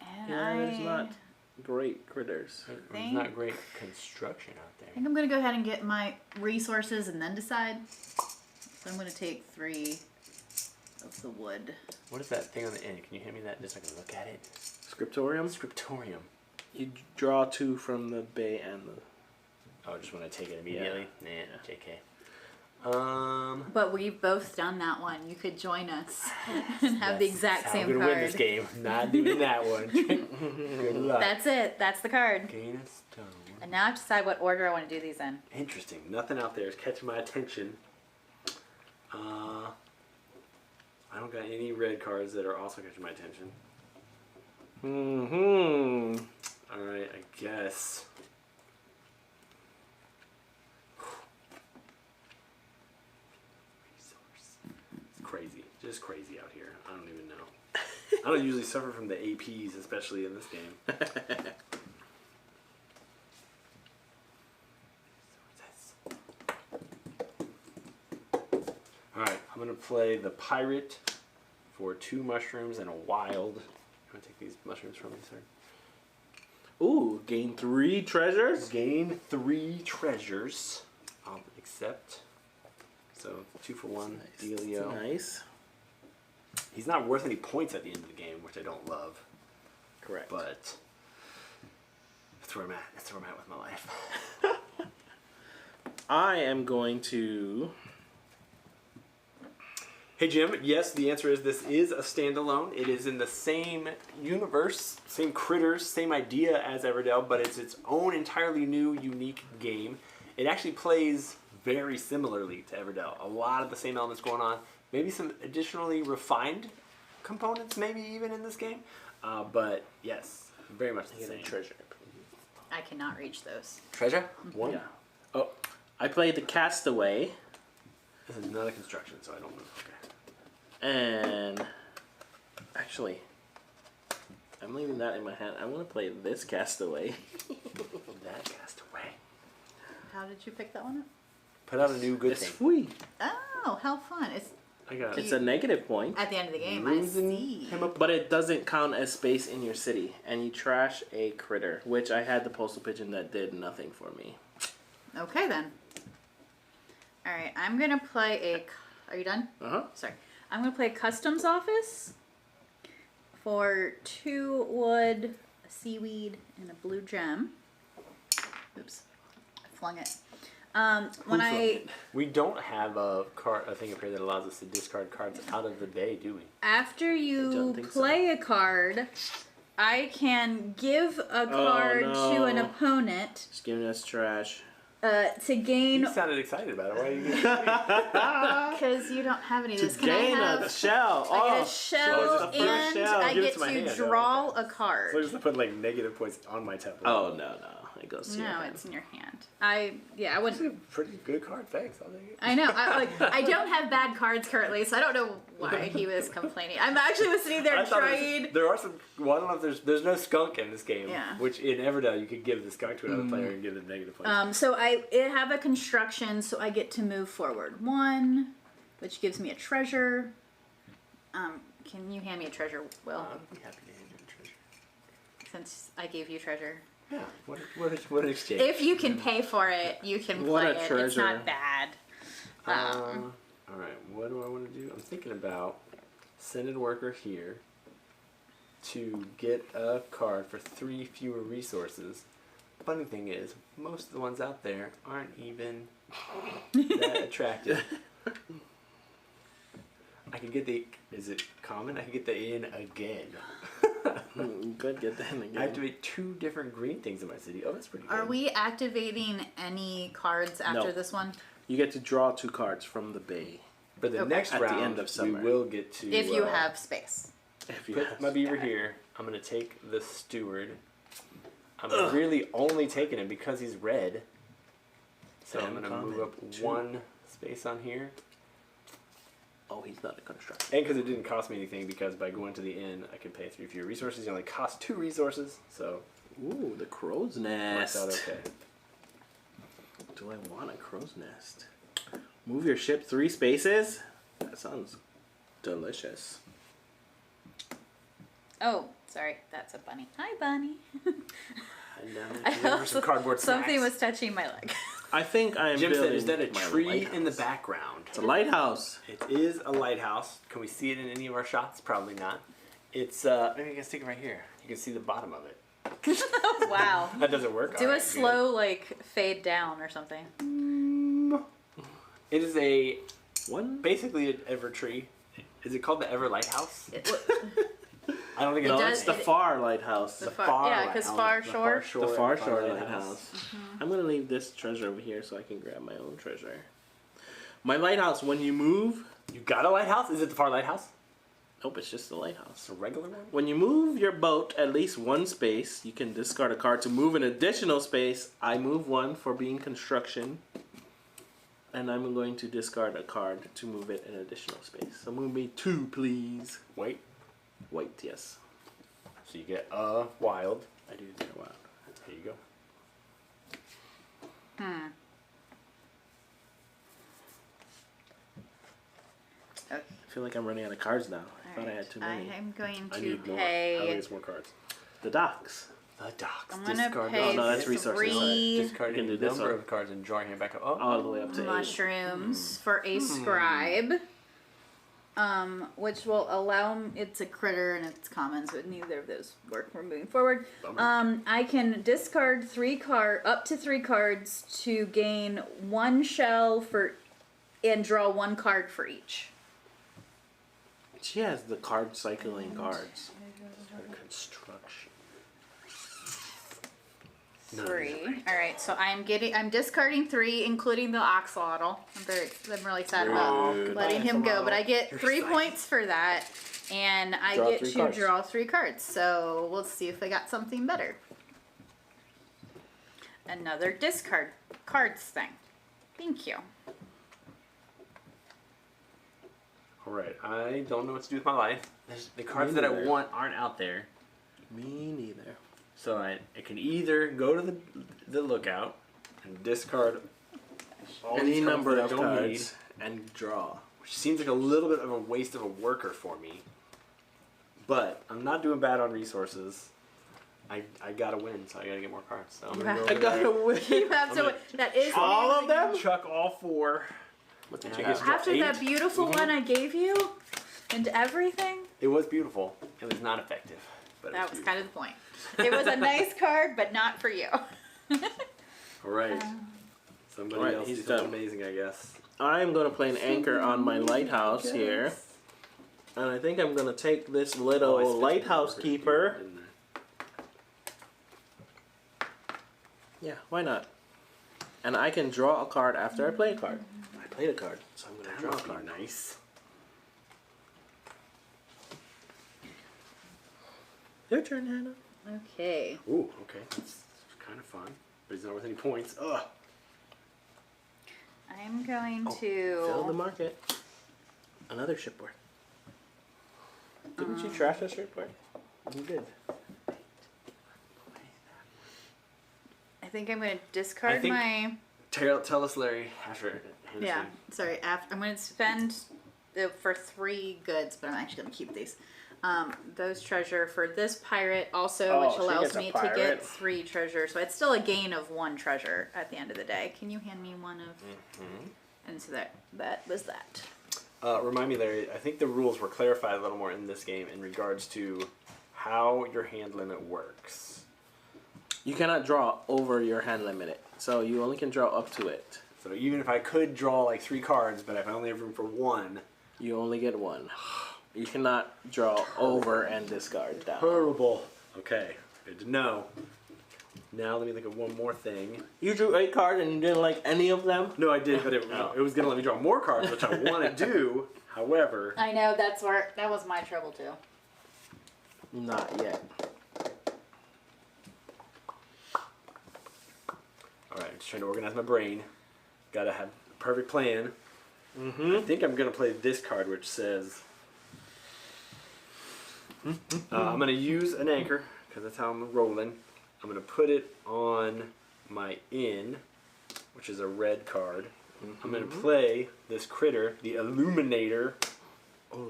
And Yeah, there's I not great critters. There's Think- not great construction out there. think I'm gonna go ahead and get my resources and then decide. So I'm gonna take 3 of the wood. What is that thing on the end? Can you hand me that just so I can look at it? Scriptorium. Scriptorium. You draw 2 from the bay and the... Oh, just when I take it immediately? Yeah. Nah, JK. But we've both done that one. You could join us and have the exact That's same how I'm gonna card. win this game. Not doing that one. Good luck. That's it. That's the card. Gain a stone. And now I have to decide what order I want to do these in. Interesting. Nothing out there is catching my attention. I don't got any red cards that are also catching my attention. Alright, I guess. Resource. It's crazy. Just crazy out here. I don't even know. I don't usually suffer from the APs, especially in this game. Alright, I'm going to play the pirate for 2 mushrooms and a wild. I'm going to take these mushrooms from me, sir. Ooh, gain 3 treasures? Gain 3 treasures. I'll accept. So 2 for 1, dealio. Nice. He's not worth any points at the end of the game, which I don't love. Correct. But that's where I'm at. That's where I'm at with my life. I am going to... Hey Jim, yes, the answer is this is a standalone. It is in the same universe, same critters, same idea as Everdell, but it's its own entirely new, unique game. It actually plays very similarly to Everdell. A lot of the same elements going on. Maybe some additionally refined components, maybe even in this game. But yes, very much the Get a same. treasure. I cannot reach those. Treasure? 1? Yeah. Oh, I played the Castaway. This is not a construction, so I don't know. Okay. And... Actually... I'm leaving that in my hand. I want to play this Castaway. That cast away. How did you pick that one up? Put out a new good It's thing. free. Oh, how fun. It's I got It's a negative point, At the end of the game, Losing I see. him up. but it doesn't count as space in your city. And you trash a critter, which I had the postal pigeon that did nothing for me. Okay then. All right, I'm gonna play a. Are you done? Uh-huh. Sorry, I'm gonna play a customs office for 2 wood, a seaweed, and a blue gem. Oops, I flung it. We don't have a thing up here that allows us to discard cards out of the bay, do we? After I you don't think play a card, I can give a card to an no. opponent Just giving us trash. to gain. You sounded excited about it. Why are you getting Because you don't have any of To this. Can gain I a have? shell. I get Oh, a shell the first and shell. I Give it get to my to hand, I draw like a card. So just to put like negative points on my tablet. Oh, no. It goes to your No, hand. it's in your hand. I It's a wouldn't. pretty good card. Thanks. I'll take it. I know. I don't have bad cards currently, so I don't know why he was complaining. I'm actually was sitting there I thought trying. there are some. Well, I don't know if there's no skunk in this game. Yeah. Which in Everdell you could give the skunk to another player and give them negative points. So it have a construction, so I get to move forward 1, which gives me a treasure. Can you hand me a treasure, Will? I'd be happy to hand you a treasure. Since I gave you treasure. Yeah. What an exchange. If you can pay for it, you can What play a it. It's treasure. not bad. All right. What do I want to do? I'm thinking about sending a worker here to get a card for 3 fewer resources. Funny thing is, most of the ones out there aren't even that attractive. I can get the. Is it common? I can get the in again. You could get that in again. I activate 2 different green things in my city. Oh, that's pretty good. Are we activating any cards after No. this one? You get to draw 2 cards from the bay. For the Okay. next At the round, end of summer. we will get to. If you have space. If you Put have- my beaver here. I'm gonna take the steward. I'm really only taking him because he's red. So I'm gonna move up Uncommon, 1 space on here. Oh, he's not a construction. And because it didn't cost me anything, because by going to the inn, I can pay 3 fewer resources. It only cost 2 resources, so Ooh, the crow's works nest. out okay. Do I want a crow's nest? Move your ship 3 spaces? That sounds delicious. Oh, sorry. That's a bunny. Hi, bunny. And I deliver some cardboard Something snacks. was touching my leg. I think I am Jim building said, is that a my tree lighthouse. in the background? It's a lighthouse. It is a lighthouse. Can we see it in any of our shots? Probably not. It's, maybe I can stick it right here. You can see the bottom of it. Wow. That doesn't work. Do All a right, slow, like, fade down or something. good. It is a, One? basically an ever tree. Is it called the Ever Lighthouse? I don't think It No, does- it's the Far Lighthouse. The The far, yeah, because Lighthouse. Farshore. Far Shore Lighthouse. I'm gonna leave this treasure over here so I can grab my own treasure. My lighthouse, when you move... You got a lighthouse? Is it the Far Lighthouse? Nope, it's just a lighthouse. It's a regular one? When you move your boat at least 1 space, you can discard a card to move an additional space. I move 1 for being construction. And I'm going to discard a card to move it an additional space. So move me 2, please. Wait. White, yes. So you get a wild. I do get a wild. Here you go. I feel like I'm running out of cards now. I thought I had too I many. am going I to need more. I pay. need more cards. The docks. The docks. I'm gonna Discard pay Oh, no, that's resources. 3 Discard You can a do this number one. of cards and draw your hand back up. Oh, All the way up to 8. mushrooms for a scribe. Which will allow it's a critter and it's common, so neither of those work. We're moving forward. Bummer. I can discard up to 3 cards to gain 1 shell and draw 1 card for each. She has the card cycling cards. Construction. 3. All right, so I'm discarding 3, including the axolotl. I'm really sad about Rude. letting him go, but I get You're 3 psyched. points for that, and I Draw get 3 to cards. draw 3 cards. So we'll see if I got something better. Another discard cards thing. Thank you. All right. I don't know what to do with my life. The cards Me that I neither. want aren't out there. Me neither. So I can either go to the lookout and discard all Any these cards number that I of don't cards and draw. which seems like a little bit of a waste of a worker for me. But I'm not doing bad on resources. I gotta win, so I gotta get more cards. So I'm gonna go I over gotta there, win. You have to. That is All of them? chuck all 4. What And did I you guess get? draw After 8. that beautiful one I gave you, and everything. It was beautiful. It was not effective. But That was kind of the point. It was a nice card, but not for you. Alright. Somebody Alright, else he's did something done. amazing, I guess. I'm gonna play an anchor on my lighthouse here. And I think I'm gonna take this little Oh, I spent lighthouse workers, keeper. didn't I? Yeah, why not? And I can draw a card after I play a card. I played a card, so I'm gonna That draw a must card. be nice. Your turn, Hannah. Okay. Ooh, okay. That's kind of fun. But he's not worth any points. Ugh. I'm going Fill the to. market. Another shipboard. Didn't you trash that shipboard? You did. I think I'm going to discard think- my. Tell us, Larry, after. Yeah, sorry. I'm going to spend for 3 goods, but I'm actually going to keep these. Those treasure for this pirate also, Oh, which she allows gets a me to pirate. get 3 treasure. So it's still a gain of 1 treasure at the end of the day. Can you hand me one of? And so that was that. Remind me, Larry, I think the rules were clarified a little more in this game in regards to how your hand limit works. You cannot draw over your hand limit, so you only can draw up to it. So even if I could draw like 3 cards, but if I only have room for 1. You only get 1. You cannot draw over and discard down. Terrible. Okay, good to know. Now let me think of one more thing. You drew 8 cards and you didn't like any of them? No, I did, but it was going to let me draw more cards, which I want to do. However, I know that was my trouble too. Not yet. alright, I'm just trying to organize my brain. Gotta have a perfect plan. Mm-hmm. I think I'm going to play this card, which says... I'm going to use an anchor, because that's how I'm rolling. I'm going to put it on my inn, which is a red card. I'm going to play this critter, the Illuminator, Oh,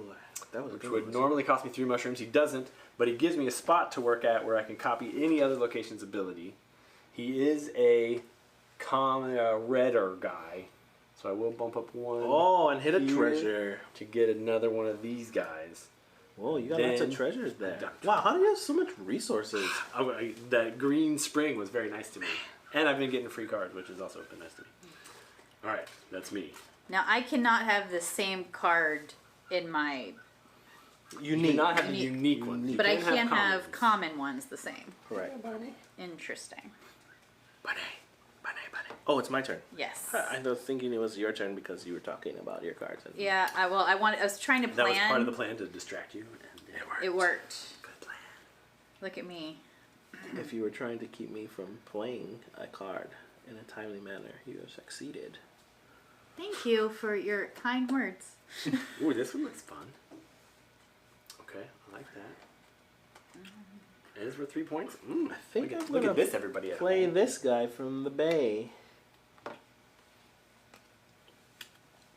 that was a which good would one. normally cost me 3 mushrooms. He doesn't, but he gives me a spot to work at where I can copy any other location's ability. He is a common redder guy, so I will bump up 1 Oh, and hit a here treasure. to get another one of these guys. Whoa, you got lots of Then- treasures there. Wow, how do you have so much resources? That green spring was very nice to me. And I've been getting free cards, which has also been nice to me. Alright, that's me. Now I cannot have the same card in my, You Unique. cannot have the Unique. unique ones. Unique. You but I can can have commons. common ones the same. Correct. Interesting. Bunny. Oh, it's my turn. Yes. I was thinking it was your turn because you were talking about your cards. And Yeah. I was trying to That plan. was part of the plan to distract you, and it worked. It worked. Good plan. Look at me. If you were trying to keep me from playing a card in a timely manner, you have succeeded. Thank you for your kind words. Ooh, this one looks fun. Okay, I like that. It is worth 3 points. I think I'm Look gonna at this, everybody. At play home. this guy from the Bay.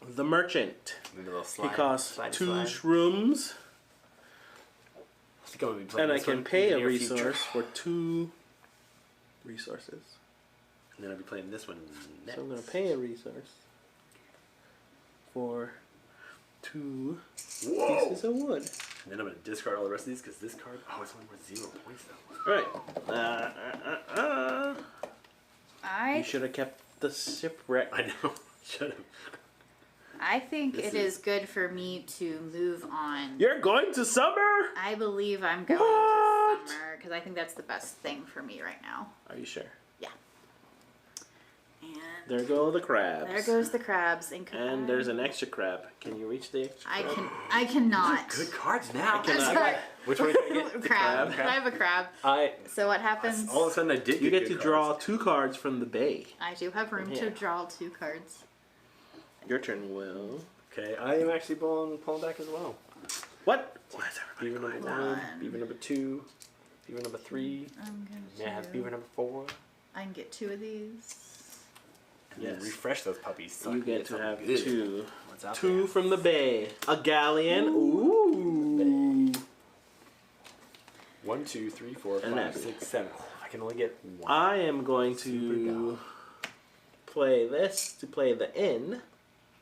The Merchant. Maybe a little He slide, costs slide, 2 slide. shrooms, I think I'm gonna be playing and I this can one pay in a the near future. resource for 2 resources. And then I'll be playing this one next. So I'm going to pay a resource for 2 Whoa! pieces of wood. And then I'm gonna discard all the rest of these because this card, oh, it's only worth 0 points though. Right. You should have kept the shipwreck. I know. Shut up. I think This it is- is good for me to move on. You're going to summer? I believe I'm going What? to summer because I think that's the best thing for me right now. Are you sure? Yeah. And There go the crabs. there goes the crabs. And there's an extra crab. Can you reach the extra crab? I cannot. Good cards now. I'm sorry. Which one can I get? The crab. I have a crab. So what happens? All of a sudden I did You get get to good draw cards. 2 cards from the bay. I do have room Yeah. to draw 2 cards. Your turn, Will. Okay, I am actually pulling back as well. What? Why is Beaver everybody number going? 1, beaver number 2, beaver number 3. I'm May I have going beaver to. number 4? I can get 2 of these. And then Yes. refresh those puppies. So I You can get to something have good. two. What's out Two there? from the bay. A galleon. Ooh. 1, 2, 3, 4, And 5, that- 6, 7. I can only get one. I am going Super to dumb. play this to play the inn.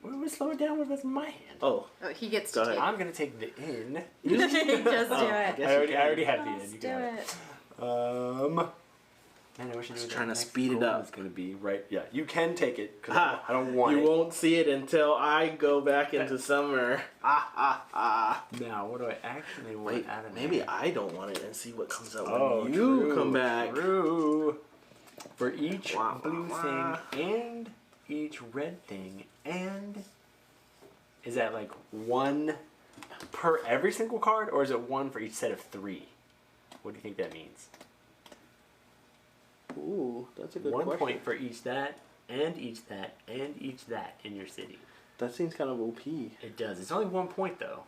We're slow it down with this in my hand. Oh, Oh, he gets Go to ahead. take I'm gonna take the in. Just do it. guess I you already can. have the in. Just You do got it. it. Man, I wish I knew what trying that to next speed it goal up. is gonna be. Right? Yeah, you can take it because Ha! I don't want You it. won't see it until I go back into summer. Now, what do I actually want Wait, out of maybe there? I don't want it and see what comes out Oh, when you true, come back. True. For each Wah, blue wah, thing wah. and each red thing, and is that like one per every single card, or is it one for each set of 3? What do you think that means? Ooh, that's a good 1 question. point for each that, and each that, and each that in your city. That seems kind of OP. It does. It's only 1 point though.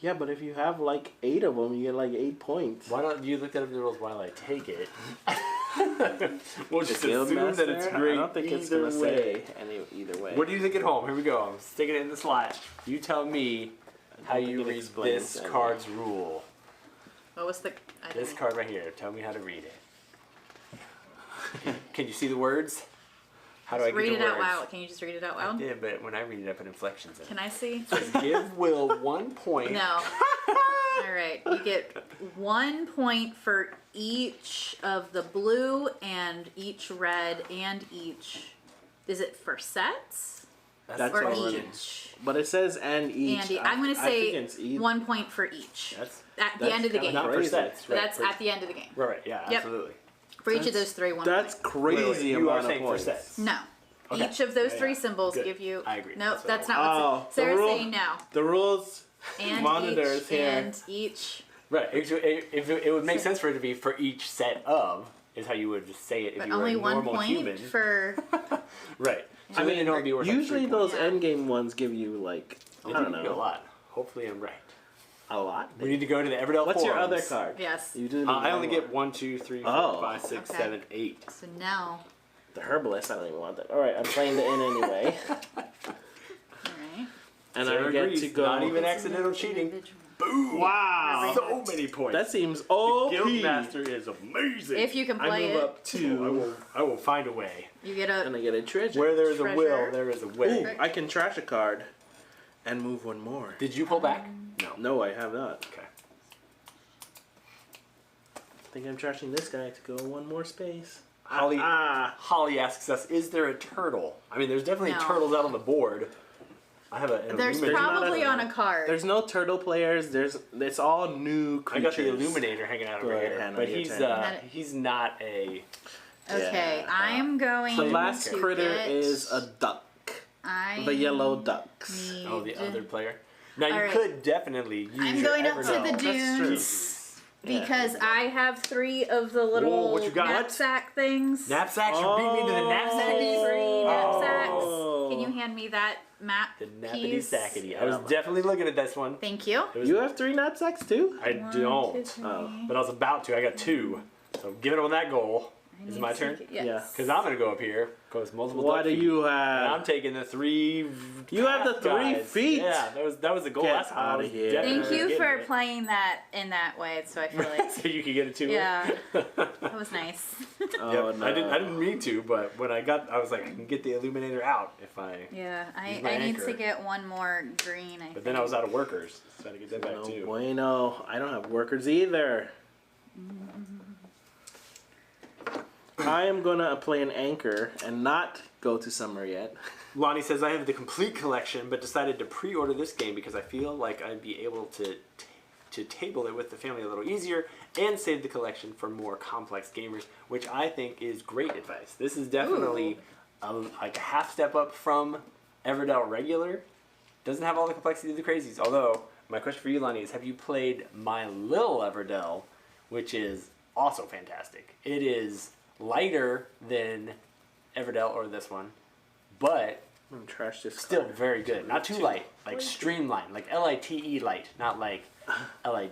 Yeah, but if you have like 8 of them, you get like 8 points. Why don't you look up the rules while I take it? We'll just The assume that it's Guildmaster? great. I don't think it's either gonna way. say either way. What do you think at home? Here we go. I'm sticking it in the slot. You tell me how think you it read explains this any. card's rule. What was the? I This think- card right here. Tell me how to read it. Can you see the words? How do I Just get read the it words? out loud. Can you just read it out loud? Yeah, but when I read it, I put inflections in. Can I see? Give Will 1 point. No. All right. You get 1 point for each of the blue and each red and each. Is it for sets That's or already- each? But it says and each. And I'm going to I think say it's either. 1 point for each That's at the that's end of the kinda game. not for Crazy. sets. Right, That's for- at the end of the game. Right, yeah, Yep. absolutely. For each of That's- those 3, 1 That's point. crazy You are amount of saying for points. sets. No. Okay. Each of those Yeah, 3 yeah. symbols Good. give you. I agree. No, That's what that's I not want. what's Oh, the Sarah's rule- saying now. The rules And monitors each, here. and each. Right. It would make sense for it to be for each set of, is how you would just say it if But you were only a 1 normal point human. for. Right. So I then mean, it'd only be worth like usually 3 those points. Yeah. endgame ones give you like They I don't do give you a know lot. Hopefully I'm right. a lot. We need to go to the Everdell What's your forums. other card? Yes. You do. I only get 1, 2, 3, 4, Oh. 5, 6, Okay. 7, 8. So now. the herbalist. I don't even want that. All right, I'm playing the inn anyway, Alright. and Sarah I get agrees, to go. not even accidental cheating. Boom! Wow. So many points. That seems OP. Guildmaster is amazing. If you can I play move it, up I 2, will find a way. you get and a. I get a treasure. Where there is a Treasure. will, there is a way. Ooh, I can trash a card, and move one more. Did you pull back? No. No, I have not. Okay. I think I'm trashing this guy to go one more space. Holly, Ah. Holly asks us, is there a turtle? I mean, there's definitely No. turtles out on the board. I have an There's illuminator. probably not on a card. There's no turtle players. It's all new I creatures. got the illuminator hanging out Go over ahead, here, Hannah, but your he's turn. he's not a. Okay, Yeah. I'm going. The last to critter get, is a duck. I The yellow ducks. need- Oh, the other player. Now you Alright. could definitely use. I'm your going up to the Everdell. dunes Yeah. because I have 3 of the little Whoa, what you got? knapsack things. Knapsacks. You beat me to the knapsacky. Three knapsacks. Oh. Can you hand me that map The nappity piece? sackety. I was definitely looking at this one. Thank you. It was, You have 3 knapsacks too? I 1, 2, don't, 3. Oh. but I was about to. I got 2. So give it on that goal. I Is it need my to turn? get- Yes. Yeah. Because I'm gonna go up here. Goes multiple. What duck do feet. you And I'm have? taking the 3. You have the 3 guys. feet. Yeah, that was the goal Get last time. I outta was here. definitely Thank you getting for it. playing that in that way, so I feel like So you could get it too. yeah, that was nice. Oh Yep. no. I didn't mean to, but when I was like, I can get the illuminator out if I. Yeah, Use my I need anchor. to get one more green. But then I was out of workers, so I had to get them back No too. bueno. I don't have workers either. I am gonna play an anchor and not go to summer yet. Lonnie says, I have the complete collection, but decided to pre-order this game because I feel like I'd be able to table it with the family a little easier and save the collection for more complex gamers, which I think is great advice. This is definitely like a half step up from Everdell regular. Doesn't have all the complexity of the crazies. Although, my question for you, Lonnie, is have you played My Little Everdell, which is also fantastic. It is lighter than Everdell or this one, but I'm gonna trash this. still card. very good. Not too light, like streamlined, like Lite light, not like Light.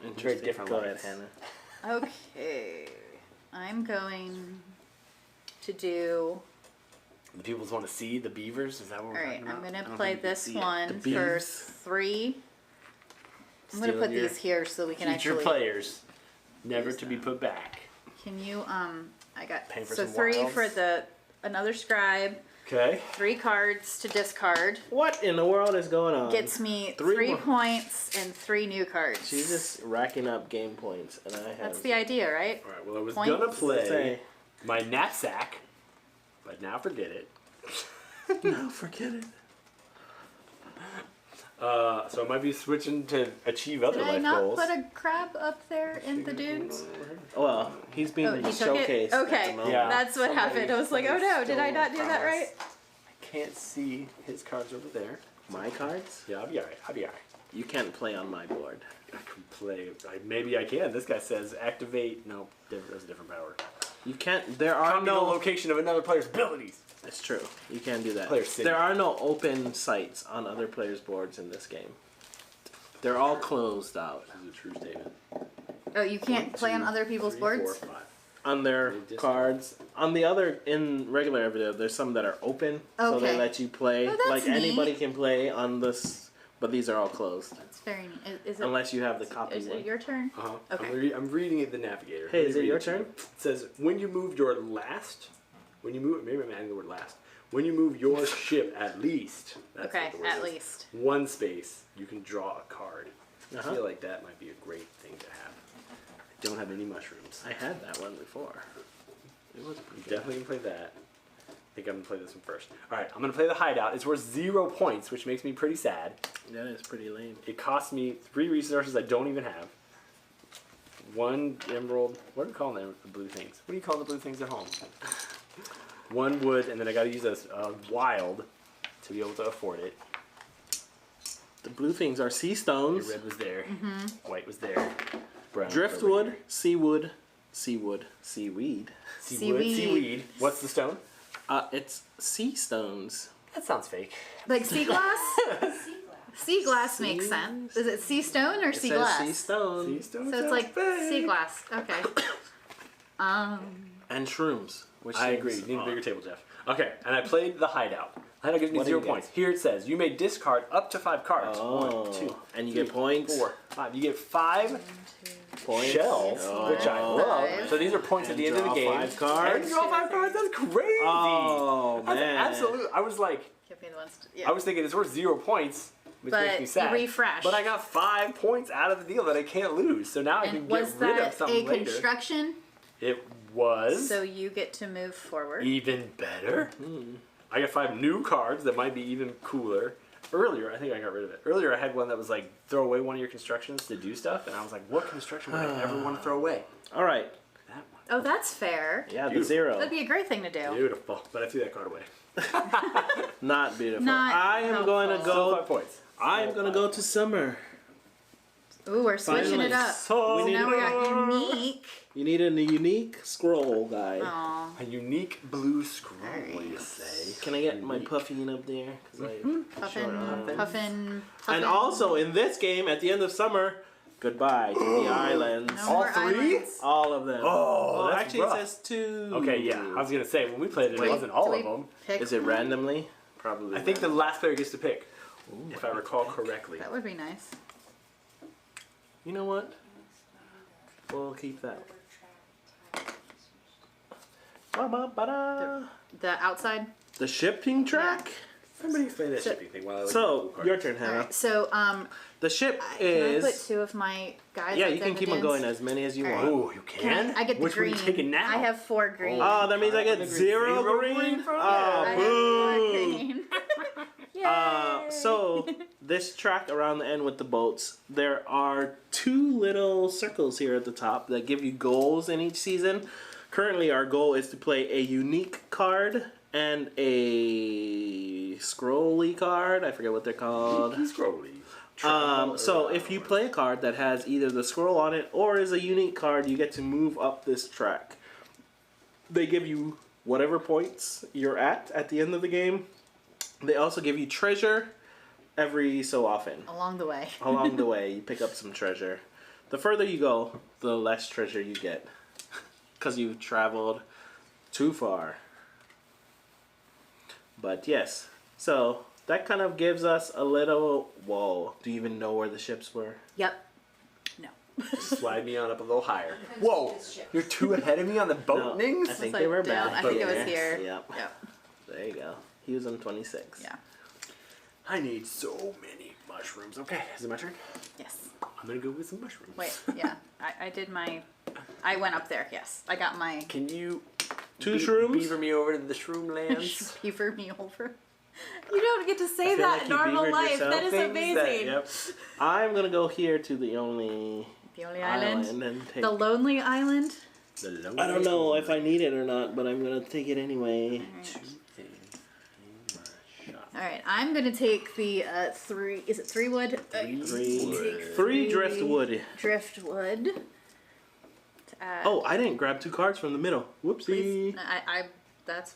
Interesting. different Go ahead, lights. Hannah. Okay, I'm going to do The people want to see the beavers. Is that what we're Alright, talking about? I'm I gonna don't play think you can this see it. one The for bees. 3. I'm gonna Stealing put your these here so we can Future actually. players, never use to be them. put back. Can you I got Paying for so some 3 wilds. for the another scribe, Okay. 3 cards to discard. What in the world is going on? Gets me 3 3 more. points and 3 new cards. She's just racking up game points, and I have. That's the idea, right? All right. Well, I was Points. gonna play Say, my knapsack, but now forget it. no, forget it. So I might be switching to achieve other Did I life not goals. put a crab up there in the dunes? Well, he's being Oh, he took it? showcased. at Okay. the moment. Yeah. That's what happened. I was like, oh no, did I not do that right? I can't see his cards over there. My cards? Yeah, I'll be alright. I'll be alright. You can't play on my board. I can play. Maybe I can. This guy says activate. No, that's a different power. You can't. There are Come to the no. location of another player's abilities. It's true. You can't do that. Player city. There are no open sites on other players' boards in this game. They're all closed out This is a true statement. Oh, you can't play on other people's 3, boards? 4, 5. on their They discard. cards. On the other, in regular Everdell, there's some that are open, so they Okay. let you play. Oh, that's like anybody neat. can play on this, but these are all closed That's very neat. Is it, unless you have the copy is one. it your turn? Uh-huh. Okay. I'm reading it. The Navigator. Hey, Let me is it read your to you. turn? It says when you move your last. When you move, maybe I'm adding the word last. When you move your ship at least. That's Okay, what the word at is, least. 1 space, you can draw a card. I Uh-huh. feel like that might be a great thing to have. I don't have any mushrooms. I had that one before. It was pretty good. Definitely gonna play that. I think I'm gonna play this one first. All right, I'm gonna play the hideout. It's worth 0 points, which makes me pretty sad. That is pretty lame. It costs me 3 resources I don't even have. 1 emerald. What do you call them? The blue things. What do you call the blue things at home? 1 wood, and then I gotta use a wild to be able to afford it. The blue things are sea Your stones, red was there. Mm-hmm. White was there. Brown was over driftwood, here. seawood, seaweed. Seaweed. Seaweed. Seaweed. What's the stone? It's sea stones. That sounds fake. Like sea glass? Sea glass. Sea glass makes sense. Is it sea stone or It sea says glass? sea stone Sea stone So it's sounds like fake. sea glass. Okay. and shrooms. Which I seems agree. You need a odd. bigger table, Jeff. Okay, and I played the hideout. Hideout gives me What do 0 you get? points. Here it says you may discard up to 5 cards. Oh, 1, 2, and you 3, get points? 4, 5. You get 5 Points. shells, Oh. which I love. Five. So these are points at And the end of the draw game. 5 cards? And draw 5 cards. That's crazy. Oh, That's man. absolute. I was like, Give me the ones. Yeah. I was thinking it's worth 0 points, which But makes me you sad. refresh. But I got 5 points out of the deal that I can't lose. So now I can And get was rid of that something a later. construction? It was So you get to move forward. even better. I got 5 new cards that might be even cooler. Earlier, I think I got rid of it. Earlier, I had one that was like throw away one of your constructions to do stuff, and I was like, what construction would I ever want to throw away? All right. That one. Oh, that's fair. Yeah, the Beautiful. 0. That'd be a great thing to do. Beautiful. But I threw that card away. Not beautiful. Not I am going to helpful. Still go. 5 points. I am going to go to summer. Ooh, we're switching Finally. it up. So We need Now we got to- unique. You need a unique scroll guide. Aw. a unique blue scroll, Alright. you say? Can I get my Unique. puffing up there? 'Cause I Puffin, short arms. puffin, And also in this game, at the end of summer, goodbye to the islands. No All more 3? islands. All of them. Oh, Well, that's actually rough. it says 2. Okay, yeah. I was gonna say when we played it, Wait, it wasn't all do of we them. pick Is it one? randomly? Probably. I think the not. last player gets to pick, if I recall correctly. That would be nice. You know what? We'll keep that. Ba-ba-ba-da. The outside. The shipping track? Somebody explain that So- shipping thing while I look at the So, blue card. your turn, Hannah. Alright, so The ship can I put is... 2 of my guys? Yeah, like you can the keep on dunes? going as many as you Alright. want. Oh, you can? I get the Which green. one are you taking now? I have 4 green. Oh, that means I get 0 Zero green? green from Oh, I have 4 boo! green. Yay! So, this track around the end with the boats, there are 2 little circles here at the top that give you goals in each season. Currently, our goal is to play a unique card and a scrolly card. I forget what they're called. Scrolly. So, if you play a card that has either the scroll on it or is a unique card, you get to move up this track. They give you whatever points you're at the end of the game. They also give you treasure every so often. Along the way. Along the way, you pick up some treasure. The further you go, the less treasure you get. Because you've traveled too far. But yes, so that kind of gives us a little. Whoa! Do you even know where the ships were? Yep. No. Slide me on up a little higher. Depends Whoa! what this ship. You're 2 ahead of me on the boat No, nings? I think It's they like were down. back. I think it was there. here. Yep. Yep. There you go. He was on 26. Yeah. I need so many mushrooms. Okay, is it my turn? Yes. I'm gonna go with some mushrooms. Wait. Yeah. I did my. I went up there. Yes. I got my. Can you Two shrooms? beaver me over to the shroom lands? Beaver me over. You don't get to say feel that like in you normal beavered life. yourself. That is Things amazing. Yep. I'm gonna go here to the only The only island. and take. The lonely island. The lonely I don't know if I need it or not, but I'm gonna take it anyway. Two things in my shop. All right. I'm gonna take the 3. Is it 3 wood? Three driftwood. Driftwood. To add. Oh, I didn't grab 2 cards from the middle. Whoopsie. Please.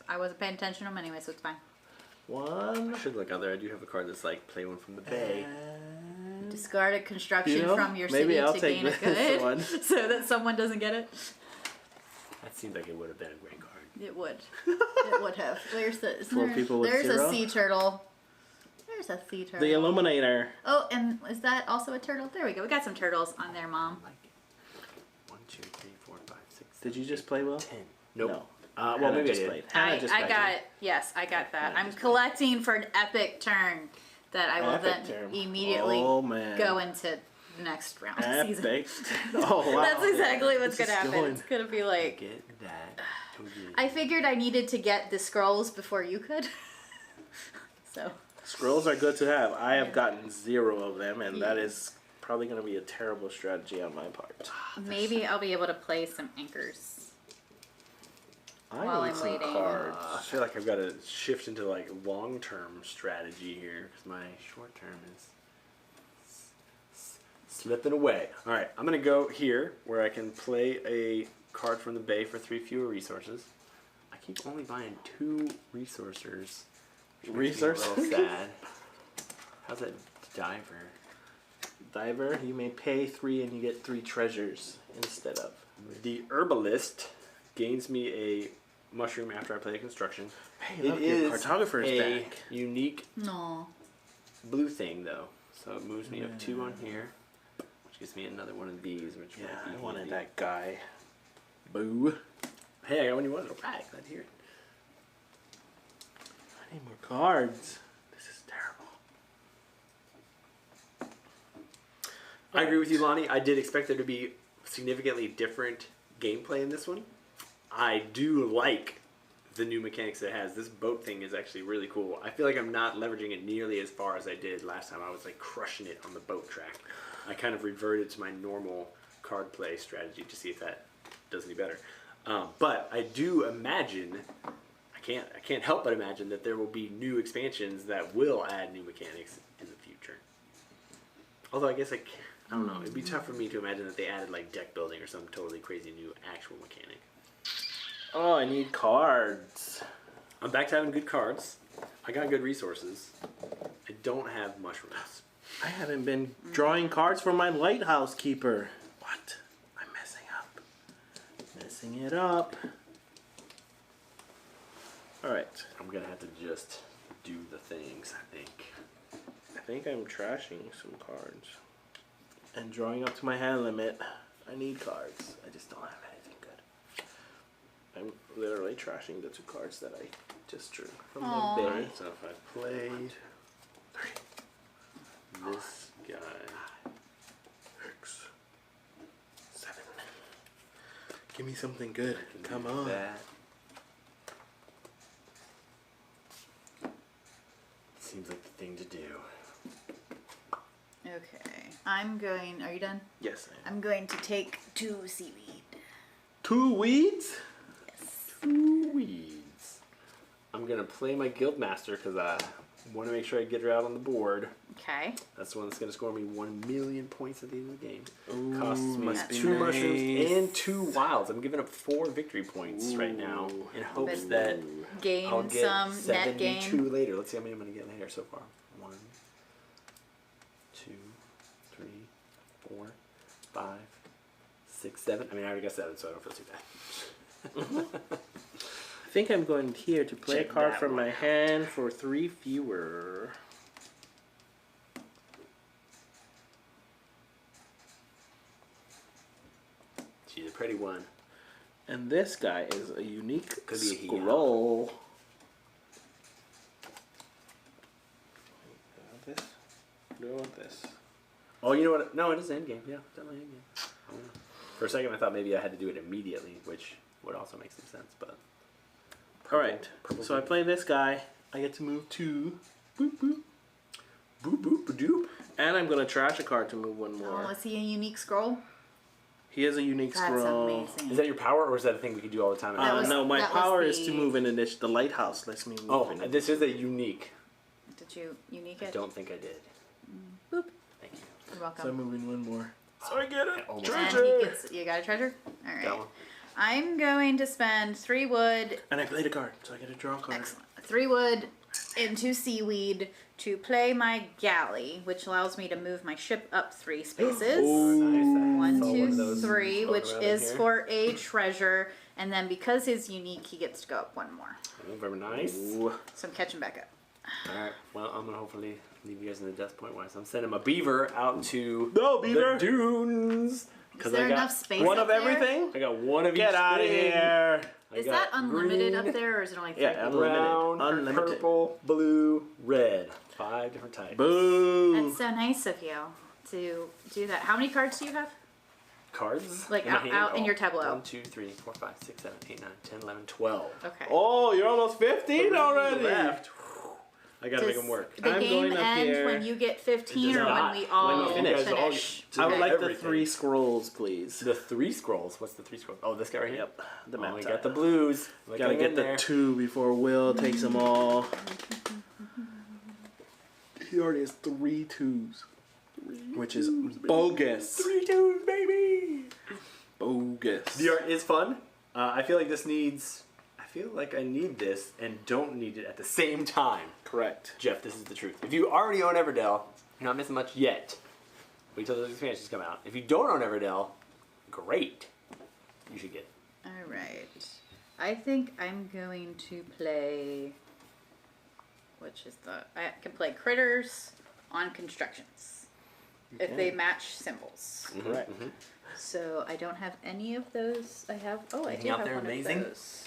I wasn't paying attention to them anyway, so it's fine. One. I should look out there. I do have a card that's like play one from the bay. Discarded construction You know, from your maybe city I'll to take gain a this good, one. so that someone doesn't get it. That seems like it would have been a great card. It would. It would have. For people with there's zero? a sea turtle. There's a sea turtle. The Illuminator. Oh, and is that also a turtle? There we go. We got some turtles on there, Mom. I like it. 1, 2, 3, 4, 5, 6. Did you just play Will? 10. Nope. No. Well, Hannah maybe I just did. played. Hannah just I played. got, yes, I got that. I'm collecting for an epic turn that I will Epic then term. immediately Oh, man. go into the next round of season. Epic. Oh, wow. That's exactly what's This gonna is happen. going- It's gonna be like, Get that. I figured I needed to get the scrolls before you could. So Scrolls are good to have. I have gotten 0 of them, and that is probably going to be a terrible strategy on my part. maybe I'll be able to play some anchors. I While need I'm some waiting. cards. I feel like I've got to shift into like long-term strategy here because my short-term is slipping away. All right, I'm gonna go here where I can play a card from the bay for 3 fewer resources. I keep only buying 2 resources. which makes me a little Resources? sad. How's that diver? Diver, you may pay 3 and you get 3 treasures instead of. The herbalist gains me a mushroom after I play a construction. Hey, look, your cartographer is a back. unique No. blue thing though, so it moves me up 2 on here, which gives me another one of these. Which Yeah, might be I wanted easy. that guy. Boo. Hey, I got one you wanted. Alright, glad to hear it. I need more cards. This is terrible. I agree with you, Lonnie. I did expect there to be significantly different gameplay in this one. I do like the new mechanics it has. This boat thing is actually really cool. I feel like I'm not leveraging it nearly as far as I did last time. I was like crushing it on the boat track. I kind of reverted to my normal card play strategy to see if that does any better. But I do imagine, I can't help but imagine that there will be new expansions that will add new mechanics in the future. Although I guess I don't know. It'd be tough for me to imagine that they added like deck building or some totally crazy new actual mechanic. Oh, I need cards. I'm back to having good cards. I got good resources. I don't have mushrooms. I haven't been drawing cards for my lighthouse keeper. What? I'm messing up. Messing it up. Alright. I'm gonna have to just do the things, I think. I think I'm trashing some cards. And drawing up to my hand limit. I need cards. I just don't have anything good. I'm literally trashing the 2 cards that I just drew from Aw. the bay. Alright, so if I played this guy. 6, 7. Give me something good. and Come do on. That seems like the thing to do. Okay. I'm going. Are you done? Yes, I am. I'm going to take 2 seaweed. 2 weeds? Yes. 2 weeds. I'm gonna play my guildmaster because I want to make sure I get her out on the board. Okay. That's the one that's gonna score me 1,000,000 points at the end of the game. Ooh, Costs me must be 2 mushrooms nice. and 2 wilds. I'm giving up 4 victory points right now in hopes But- that Gain I'll get some net 72 gain. later. Let's see how many I'm gonna get later so far. 1, 2, 3, 4, 5, 6, 7. I mean, I already got 7, so I don't feel too bad. think I'm going here to play Check a card that from one my out. hand for 3 fewer. She's a pretty one. And this guy is a unique Could be a he. scroll. This? Do I want this? Oh, you know what? No, it is endgame. Yeah, definitely endgame. I don't know. For a second, I thought maybe I had to do it immediately, which would also make some sense, but... Alright, purple so I green. play this guy. I get to move 2. Boop, boop. Boop, boop, doop. And I'm going to trash a card to move 1 Oh, more. is he a unique scroll? He is a unique That's scroll. amazing. Is that your power, or is that a thing we can do all the time? That was- No, my that was power is the- to move in addition. The lighthouse lets me move Oh, in this is a unique. Did you unique I it? don't think I did. Boop. Thank you. You're So welcome. I'm moving 1 more. So I get it. almost And Treasure. he gets, you got a treasure? Got Alright. one. I'm going to spend 3 wood, And I played a card, so I get to draw a card. excellent, 3 wood into seaweed to play my galley, which allows me to move my ship up 3 spaces. Nice. I One, saw two, of those three, floating which around in is here. for a treasure. And then because he's unique, he gets to go up 1 more. Oh, very nice. Ooh. So I'm catching back up. Alright, well, I'm gonna hopefully leave you guys in the death point wise. I'm sending my beaver out to No, beaver. the dunes. Is there enough space One up of there? everything? I got one of Get each out of thing. here. I Is got that unlimited green, up there, or is it only 3? Yeah, unlimited. brown, Unlimited. purple, blue, red. 5 different types. Boo. That's so nice of you to do that. How many cards do you have? Cards? Like, my out- hand? out in your tableau. 1, 2, 3, 4, 5, 6, 7, 8, 9, 10, 11, 12. Okay. Oh, you're almost 15 Three already. left. I gotta make Does them work. the I'm game going up end here. when you get 15 or does when not. we When all you finish. finish? All- I would Okay. like the Everything. 3 scrolls, please. The 3 scrolls. What's the 3 scrolls? Oh, this guy right here? Yep, the Oh, map we tile. got the blues. Look Gotta at get in the there. 2 before Will takes them all. He already has 3 2s. Which is bogus. 3 2s, baby! Bogus. The art is fun. I feel like this needs... I feel like I need this and don't need it at the same time. Correct. Jeff, this is the truth. If you already own Everdell, you're not missing much yet. Wait till those expansions come out. If you don't own Everdell, great. You should get it. Alright. I think I'm going to play... Which is the... I can play critters on constructions. If they match symbols. Correct. So I don't have any of those. I have... Oh, I Anything do out have there one amazing? of those.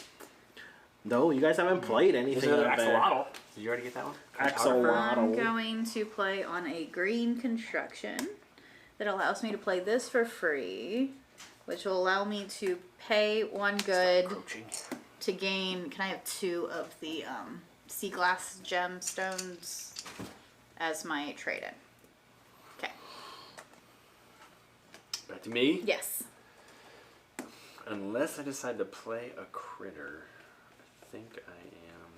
No, you guys haven't played There's anything another up there. axolotl. Did you already get that one? Axolotl. I'm going to play on a green construction that allows me to play this for free, which will allow me to pay 1 good Approaching. to gain. Can I have 2 of the sea glass gemstones as my trade-in? Okay. Back to me. Yes. Unless I decide to play a critter, I think I am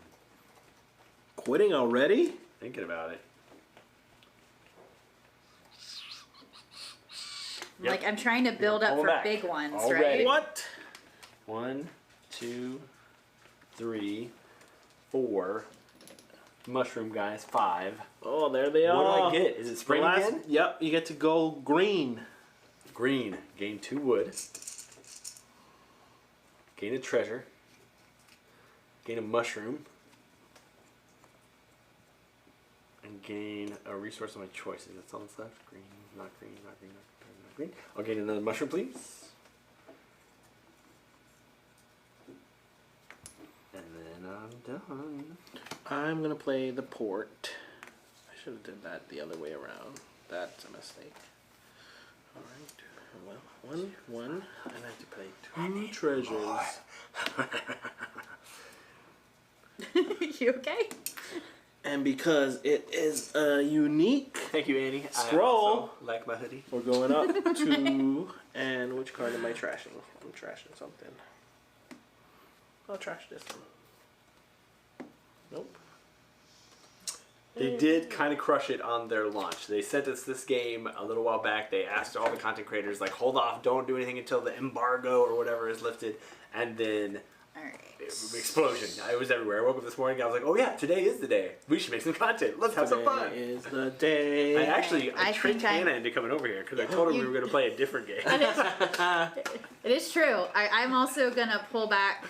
Quitting already? thinking about it. Yep. Like I'm trying to build up Pull for back. big ones, Already. right? What? 1, 2, 3, 4. Mushroom guys, 5. Oh, there they What are. do I get? Is it spring The last- again? Yep, you get to go green. Green. Gain 2 wood. Gain a treasure. Gain a mushroom. And gain a resource of my choices. That's all that's left. Green, not green, not green, not green, not green. I'll gain another mushroom, please. And then I'm done. I'm gonna play the port. I should have done that the other way around. That's a mistake. Alright. Well, one, and I have to play 2 treasures. You okay? And because it is a unique, Thank you, Annie. Scroll. I also like my hoodie. we're going up 2. And which card am I trashing? I'm trashing something. I'll trash this one. Nope. They did kind of crush it on their launch. They sent us this game a little while back. They asked all the content creators, like, hold off, don't do anything until the embargo or whatever is lifted. And then, Alright. explosion. It was everywhere. I woke up this morning, I was like, oh yeah, today is the day. We should make some content. Let's have some fun. Today is the day. I tricked think Hannah into coming over here because I told her we You- were going to play a different game. It is true. I'm also gonna pull back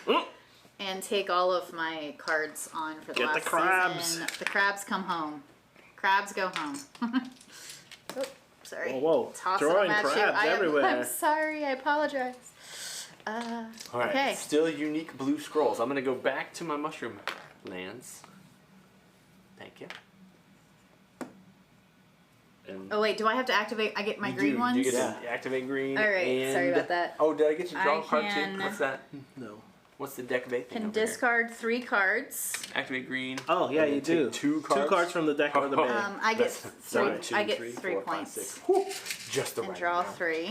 and take all of my cards on for the Get the last crabs. season. The crabs come home. Crabs go home. Oh, sorry. Whoa. Tossing Throwing them at crabs you. everywhere. I'm sorry. I apologize. All right. Okay. Still unique blue scrolls. I'm gonna go back to my mushroom lands. Thank you. And Oh wait, do I have to activate? I get my you green do. ones. You get to activate green. All right, And... sorry about that. Oh, did I get you to draw I a card can- too? What's that? No. What's the deck of 8 thing Can over here? discard 3 cards. Activate green. Oh, yeah, and you then do. take 2 cards. 2 cards from the deck or the bay. I get That's- 3. one, two, I get three, 3 four, five, points. six. Whew. Just the And right draw amount. 3.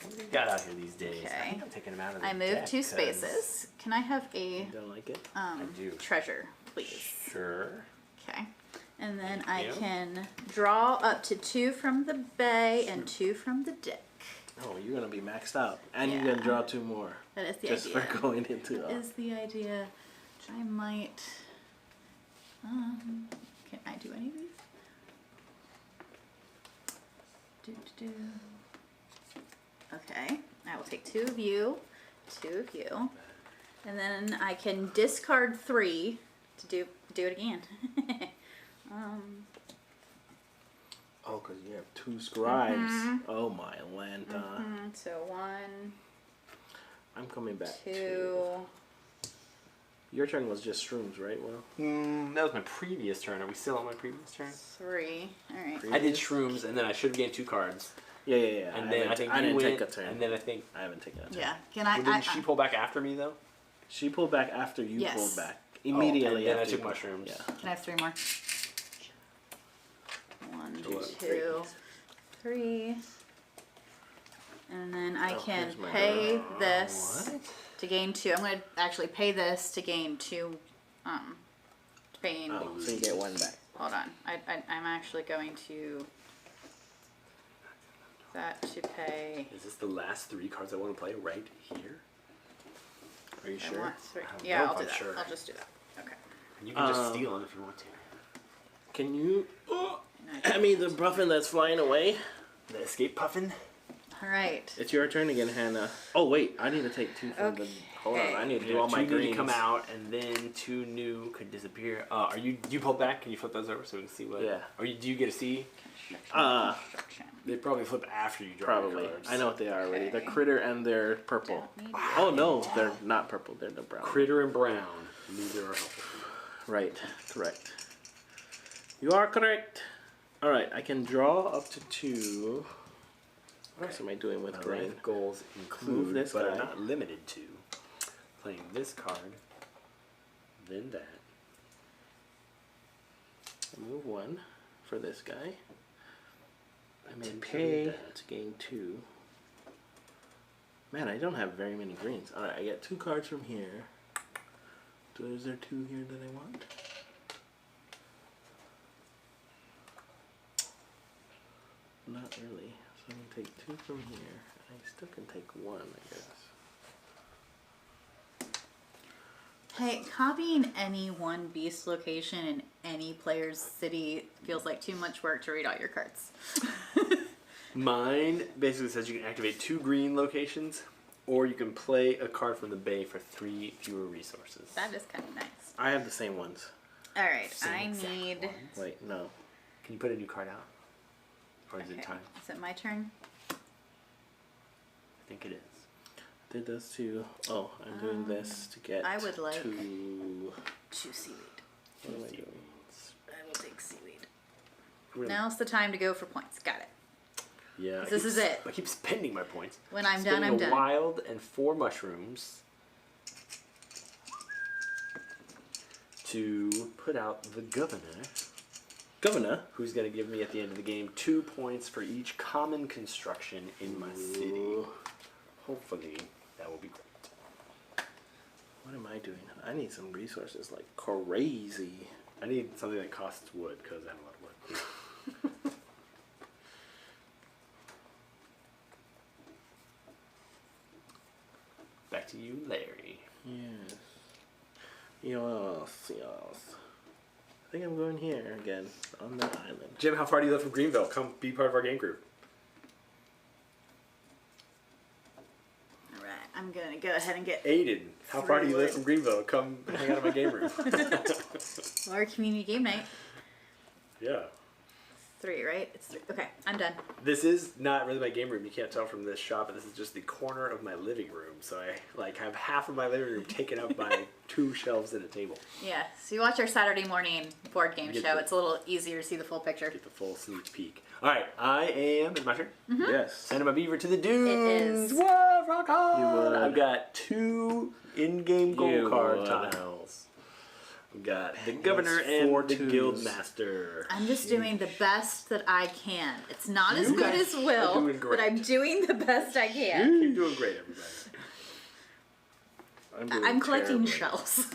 What do we got out here these days? I Okay. think I'm taking them out of the I move deck 2 'cause spaces. Can I have a Don't like it? do. treasure, please? Sure. Okay. And then I you. can draw up to 2 from the bay and 2 from the deck. Oh, you're going to be maxed out. And you're Yeah. going to draw 2 more. That is the Just idea. for going into That is the idea. Which I might. Can I do any of these? Do. Okay. I will take 2 of you. 2 of you. And then I can discard 3 to do it again. Oh, because you have 2 scribes. Mm-hmm. Oh, my Lanta. So 1, I'm coming back 2. Your turn was just shrooms, right? Well, That was my previous turn. Are we still on my previous turn? 3. Alright. I did shrooms, and then I should have gained 2 cards. yeah. And then I think I you didn't went, take a turn. and then I think... I haven't taken a turn. Yeah. Can I? Well, didn't she pull back after me, though? She pulled back after you Yes. pulled back. Immediately and then I after took you pulled- mushrooms. Yeah. Can I have 3 more? 1, Sure. 2, 3. And then I Oh, can here's my- pay this What? to gain 2. I'm going to actually pay this to gain 2. Pain. Oh, so you get 1 back. Hold on. I'm actually going to. That to pay. Is this the last 3 cards I want to play right here? Are you I sure? want 3. I don't Yeah, know I'll if do I'm that. sure. I'll just do that. Okay. You can just steal them if you want to. Can you... And I mean, the Bruffin that's flying away. The escape puffin? All right. It's your turn again, Hannah. Oh, wait. I need to take 2 from the... Hold on. I need to do all my 2 new greens. to come out, and then 2 new could disappear. Do you pull back? Can you flip those over so we can see what? Yeah. Or do you get to see? Construction. They probably flip after you draw your Probably. cards. I know what they are already. The Okay. critter and they're purple. Don't need Oh, no. They're not purple. They're the brown. Critter and brown. Neither are helpful. Right. Correct. You are correct. All right. I can draw up to 2. What else am I doing with My green? life goals include, Move this but are guy. not limited to, playing this card, then that. Move 1 for this guy. I may Then pay that. to gain 2. Man, I don't have very many greens. All right, I get 2 cards from here. Is there 2 here that I want? Not really. So I'm gonna take 2 from here. I still can take 1, I guess. Hey, copying any one beast location in any player's city feels like too much work to read out your cards. Mine basically says you can activate 2 green locations, or you can play a card from the bay for 3 fewer resources. That is kind of nice. I have the same ones. All right, Same I exact need. ones. Wait, no. Can you put a new card out? Or is it Okay, time? is it my turn? I think it is. Did those 2. Oh, I'm doing this to get I would like- 2. 2 seaweed. What am I doing? I will take seaweed. Really? Now's the time to go for points. Got it. Yeah. This is it. I keep spending my points. When I'm done, Spending I'm a done. wild and 4 mushrooms to put out the governor, who's going to give me at the end of the game 2 points for each common construction in my city. Ooh. Hopefully, that will be great. What am I doing? I need some resources like crazy. I need something that costs wood because I have a lot of wood. Back to you, Larry. Yes. Yes. I think I'm going here again on the island. Jim, how far do you live from Greenville? Come be part of our game group. All right, I'm gonna gonna go ahead and get Aiden, how far do you live from Greenville? Come hang out at my game room. our community game night. Yeah. 3, right? It's 3. Okay, I'm done. This is not really my game room. You can't tell from this shot, but this is just the corner of my living room. So I have half of my living room taken up by 2 shelves and a table. Yeah, so you watch our Saturday morning board game Get show. the- It's a little easier to see the full picture. Get the full sneak peek. All right, I am. It's my turn. Yes. Sending my beaver to the dunes. is. What? Rock on! You would. I've got 2 in-game gold You card would. tiles. I've got the governor and 4 the twos. guild master. I'm just doing the best that I can. It's not as You good guys as are Will, doing but great. I'm doing the best I can. You're doing great, everybody. doing I'm collecting terribly. shells.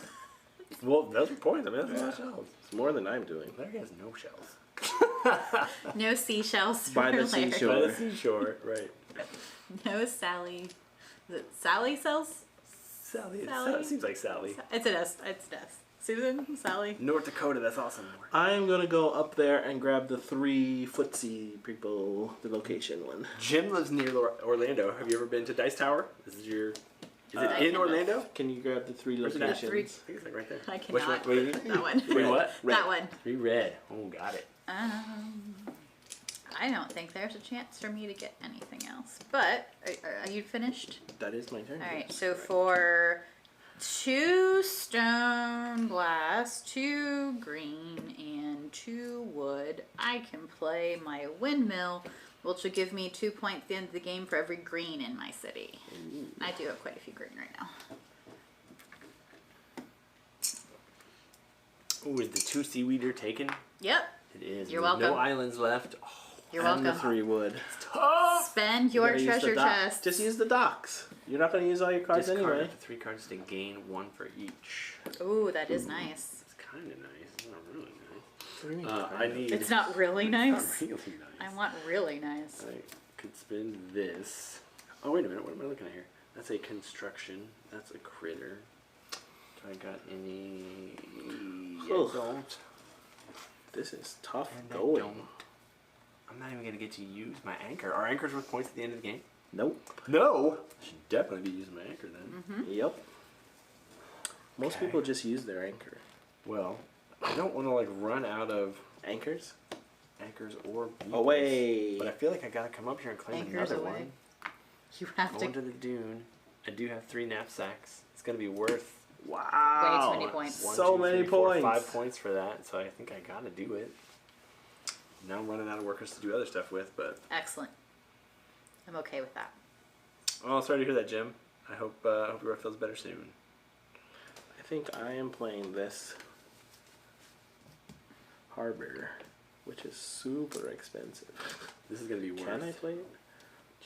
Well, those are points. I mean, that's a lot of shells. It's more than I'm doing. Larry has no shells. No seashells By for the Larry. seashore. By the seashore, right. No Sally. Is it Sally sells? Sally. Sally. It seems like Sally. It's an S. It's an S. Susan? Sally? North Dakota, that's awesome. I am gonna go up there and grab the 3 footsie people, the location one. Jim lives near Orlando. Have you ever been to Dice Tower? This is your. Is it I in cannot. Orlando? Can you grab the 3 Where's it at? locations? 3. I think it's like right there. I Which one? cannot. What do you need? That one. Wait, what? That one. 3 red. Oh, got it. I don't think there's a chance for me to get anything else. But, are you finished? That is my turn. Alright, yes. so for 2 stone glass, 2 green, and 2 wood, I can play my windmill, which will give me 2 points at the end of the game for every green in my city. I do have quite a few green right now. Oh, is the 2 seaweeder taken? Yep. It is. You're There's No welcome. islands left. Oh, You're And the welcome. 3 wood. tough. Spend You your gotta use the treasure dock. chest. Just use the docks. You're not gonna use all your cards Discard anyway. up to 3 cards to gain 1 for each. Ooh, that is nice. It's kind of nice. It's not really nice. What do you mean, I need. It's not really It's nice. not really nice. I want really nice. I could spend this. Oh, wait a minute. What am I looking at here? That's a construction. That's a critter. Do I got any? I Ugh. don't. This is tough And I going. don't. I'm not even going to get to use my anchor. Are anchors worth points at the end of the game? Nope. No. I should definitely be using my anchor then. Yep. Most Okay. people just use their anchor. Well, I don't want to like run out of Anchors? anchors or beacons. Away. But I feel like I got to come up here and claim Anchors another away. one. You have Going to. to the dune. I do have 3 knapsacks. It's going to be worth Wow. Way too many points. One, So two, many three, four, points. 5 points for that, so I think I gotta do it. Now I'm running out of workers to do other stuff with, but Excellent. I'm okay with that. oh, sorry to hear that, Jim. I hope your work feels better soon. I think I am playing this harbor, which is super expensive. This is gonna be worth Can I play it?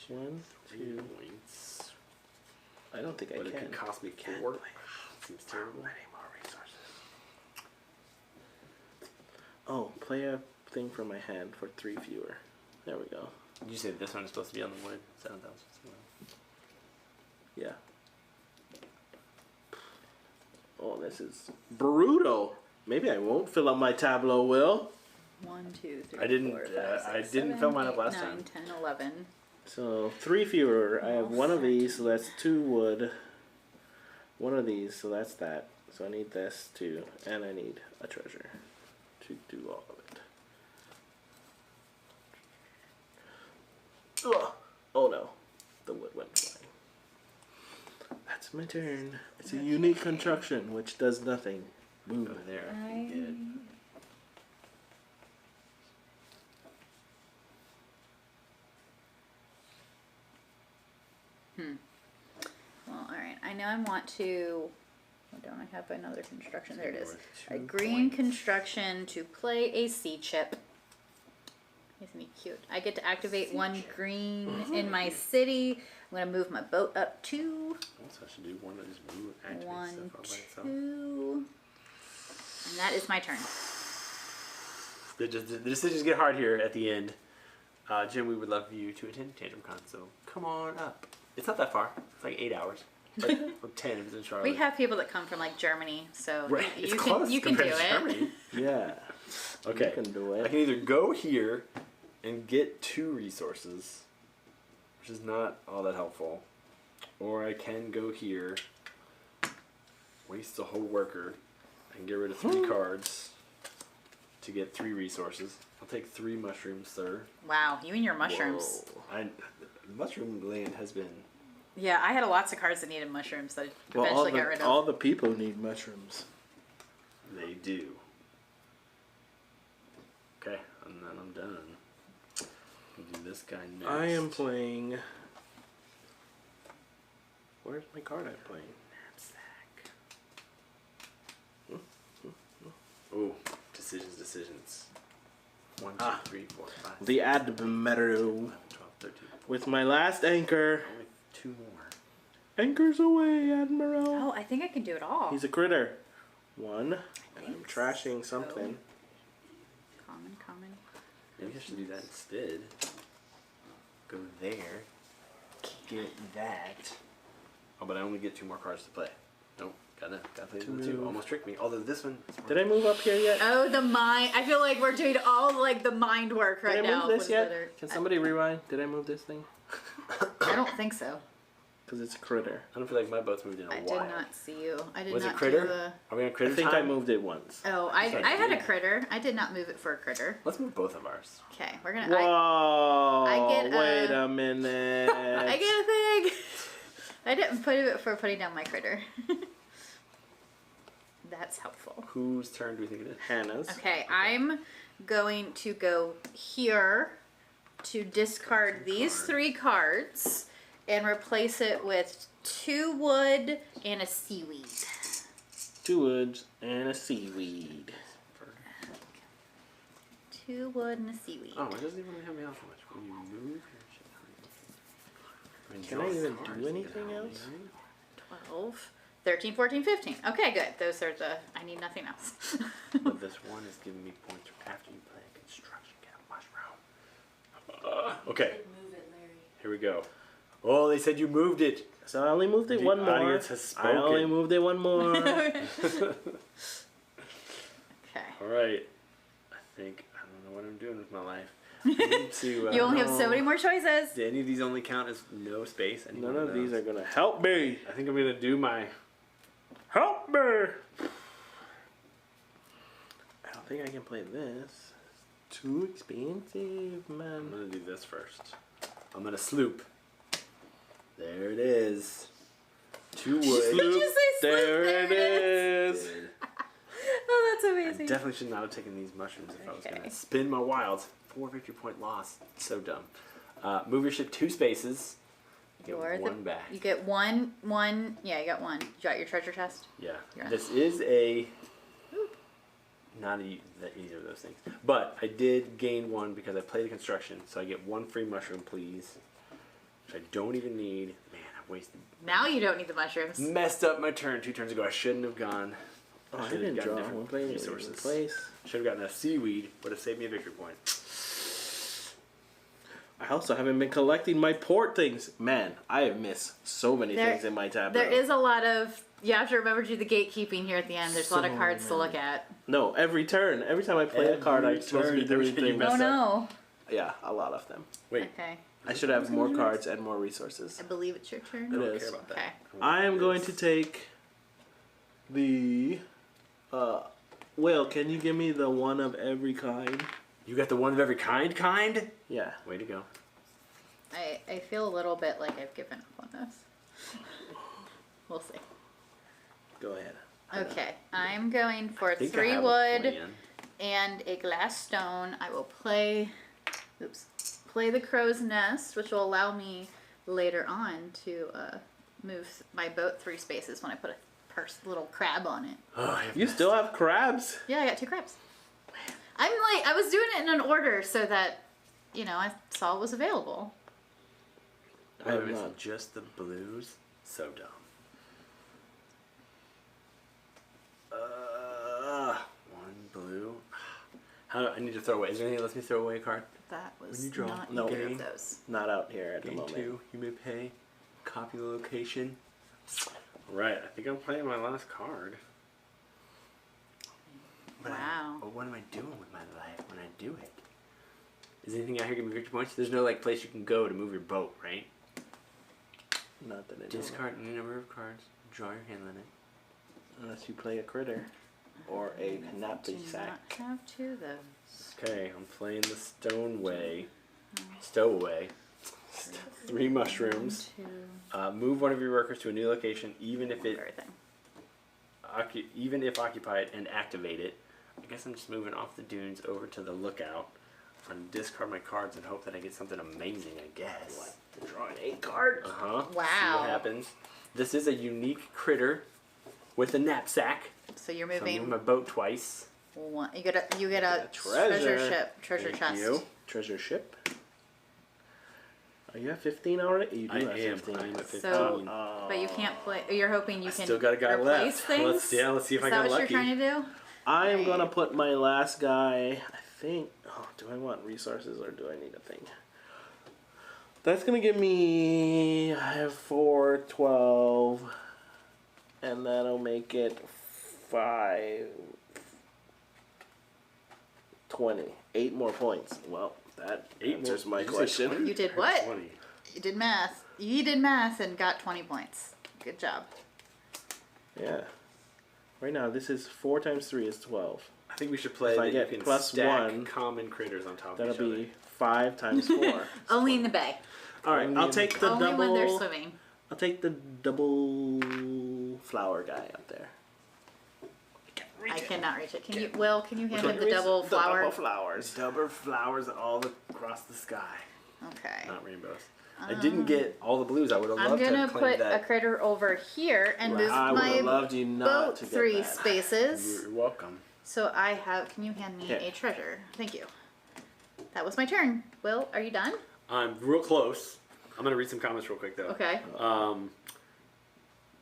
1, 3 2. points, I don't think but I it can. could cost me Can't 4. play. Seems terrible. I need more resources. Oh, play a thing from my hand for 3 fewer. There we go. Did you say this one is supposed to be on the wood? 7,000. Yeah. Oh, this is brutal. Maybe I won't fill up my tableau, Will. 1, 2, 3, I didn't, 4, 5, I 6, didn't 7, fill mine up 8, last 9, time. 10, 11. So 3 fewer. I have Oh, 1 of these, so 13. that's 2 wood. 1 of these, so that's that. So I need this too, and I need a treasure to do all of it. Ugh. Oh no, the wood went flying. That's my turn. It's a unique construction which does nothing. Boom. Go there. I- Get. Well, alright. I know I want to. Oh, don't I have another construction? There it is. Worth A 2 green points. construction to play a sea chip. Isn't he cute? I get to activate 1 green in my city. I'm going to move my boat up 2. Also, I should do one that just move activate 1, stuff all by itself. 2. And that is my turn. The decisions get hard here at the end. Jim, we would love you to attend TantrumCon, so come on up. It's not that far. It's like 8 hours. Like, or 10 if it's in Charlotte. We have people that come from like Germany, so Right, it's you close can you can do compared to it. Germany. Yeah. Okay. You can do it. I can either go here and get 2 resources, which is not all that helpful, Or I can go here, waste a whole worker, and get rid of 3 cards to get 3 resources. I'll take 3 mushrooms, sir. Wow, you and your mushrooms. Whoa. Mushroom land has been... Yeah, I had lots of cards that needed mushrooms that I Well, eventually got rid of. all the people need mushrooms. They do. Okay, and then I'm done. We'll do this guy next. I am playing. Where's my card I'm playing? Knapsack. Ooh, decisions. 1, 2, 3, 4, 5. The Admiral. 11, 12, 13. With my last anchor. Only 2 more. Anchors away, Admiral. Oh, I think I can do it all. He's a critter. 1. And I'm think trashing so. something. Common. Maybe I should do that instead. Go there. Get that. Oh, but I only get 2 more cards to play. Nope. Gotta play the 2. Almost tricked me. Although this one... Did I move up here yet? Oh, the mind. I feel like we're doing all like the mind work right Did I now. move this with yet? better- Can somebody rewind? Did I move this thing? I don't think so. Because it's a critter. I don't feel like my boat's moved in a I while. did not see you. I did Was not it critter? do the... Are we on I critter think time? I moved it once. Oh, I had a critter. I did not move it for a critter. Let's move both of ours. Okay, we're gonna... Whoa! I get wait a minute. I get a thing! I didn't put it for putting down my critter. That's helpful. Whose turn do we think it is? Hannah's. Okay, I'm going to go here to discard these 3 cards and replace it with 2 wood and a seaweed. 2 woods and a seaweed. 2 wood and a seaweed. Oh, it doesn't even have me out so much. When you move your shit. Can I even do anything else? 12, 13, 14, 15. Okay, good. Those are the... I need nothing else. But this one is giving me points after you play construction. Get a mushroom. Okay, Move it, Larry. here we go. Oh, they said you moved it. So I only moved it The one more. audience has I only spoken. moved it one more. Okay. All right. I think I don't know what I'm doing with my life. I need to, You only have so many more choices. Do any of these only count as no space? None of these are gonna help me. I think I'm gonna do my. Help me! I don't think I can play this. It's too expensive, I'm man. gonna do this first. I'm gonna sloop. There it is. 2 wood. Did you say sloop? There it There is. Oh, that's I amazing. definitely should not have taken these mushrooms if I was Okay. gonna spin my wilds. 4 victory point loss. So dumb. Move your ship 2 spaces. You You're get 1 back. You get one. Yeah, you got 1. You got your treasure chest? Yeah. Yeah. This is a not either of those things. But I did gain 1 because I played the construction, so I get 1 free mushroom, please. Which I don't even need. Man, I wasted. Now you don't need the mushrooms. Messed up my turn 2 turns ago. I shouldn't have gone. Oh, I should've didn't gotten draw different one play resources. place. Should have gotten a seaweed. Would have saved me a victory point. I also haven't been collecting my port things. Man, I have missed so many There- things in my tab. There is a lot of... You have to remember to do the gatekeeping here at the end. There's a lot of So cards to look at. No, every turn. Every time I play a card, I'm supposed to be turn, doing every time you things. mess Oh up. no. Yeah, a lot of them. Wait. Okay. I should have more cards and more resources. I believe it's your turn. It I don't is. care about that. Okay. I am going to take the. Will, can you give me the one of every kind? You got the one of every kind? Yeah. Way to go. I feel a little bit like I've given up on this. We'll see. Go ahead. Okay, I'm going for I think I 3 have a wood plan. and a glass stone. I will play the crow's nest, which will allow me later on to move my boat 3 spaces when I put a little crab on it. Oh, I have You messed still have crabs? Yeah, I got 2 crabs. I was doing it in an order so that, I saw it was available. I have Oh, it's not. just the blues. So dumb. One blue. How do I need to throw away? Is there anything that lets me throw away a card? That was When you draw, not no. either Okay. of those. Not out here at the Game moment. 2, you may pay. Copy the location. Right, I think I'm playing my last card. Wow. But what am I doing with my life when I do it? Is anything out here giving me victory points? There's no place you can go to move your boat, right? Not that I know. Discard any number of cards. Draw your hand limit. Unless you play a critter or a Do knapsack. not have two of those. Okay, I'm playing the Stowaway. 3 mushrooms. 1, 2, Move one of your workers to a new location, even if everything. occupied, and activate it. I guess I'm just moving off the dunes over to the lookout. I'm gonna discard my cards and hope that I get something amazing. I guess. What? Drawing 8 cards? Wow. See Wow. what happens. This is a unique critter with a knapsack. So you're So I'm moving moving my boat twice. one. You get a treasure. treasure Thank chest. you. Treasure ship. Are you at 15 already? You do I have am. 15. I'm at 15. So, but you can't play. You're hoping you I can still got a guy replace left. things. Let's see if I Is that got what lucky. you're trying to do? I am Right. gonna put my last guy. I think. Oh, do I want resources or do I need a thing? That's gonna give me. I have 4, 12, and that'll make it 5, 20. 8 more points. Well, that answers my question. You did what? 20. You did math. You did math and got 20 points. Good job. Yeah. Right now, this is 4 times 3 is 12. I think we should play If I that get you can plus stack 1, common critters on top That'll of each be 5 times 4. Only in the bay. All right, I'll take the Only when they're double. swimming. I'll take the double flower guy up there. I cannot reach it. Can you? Will, can you hand Which him one? the double The flower? double flowers. Double flowers all across the sky. Okay. Not rainbows. I didn't get all the blues. I would have I'm loved to gonna have claimed put a that. critter over here and move I would my have loved you not boat to get 3 that. spaces. You're welcome. So I have. Can you hand me Here. a treasure? Thank you. That was my turn. Will, are you done? I'm real close. I'm gonna read some comments real quick though. Okay.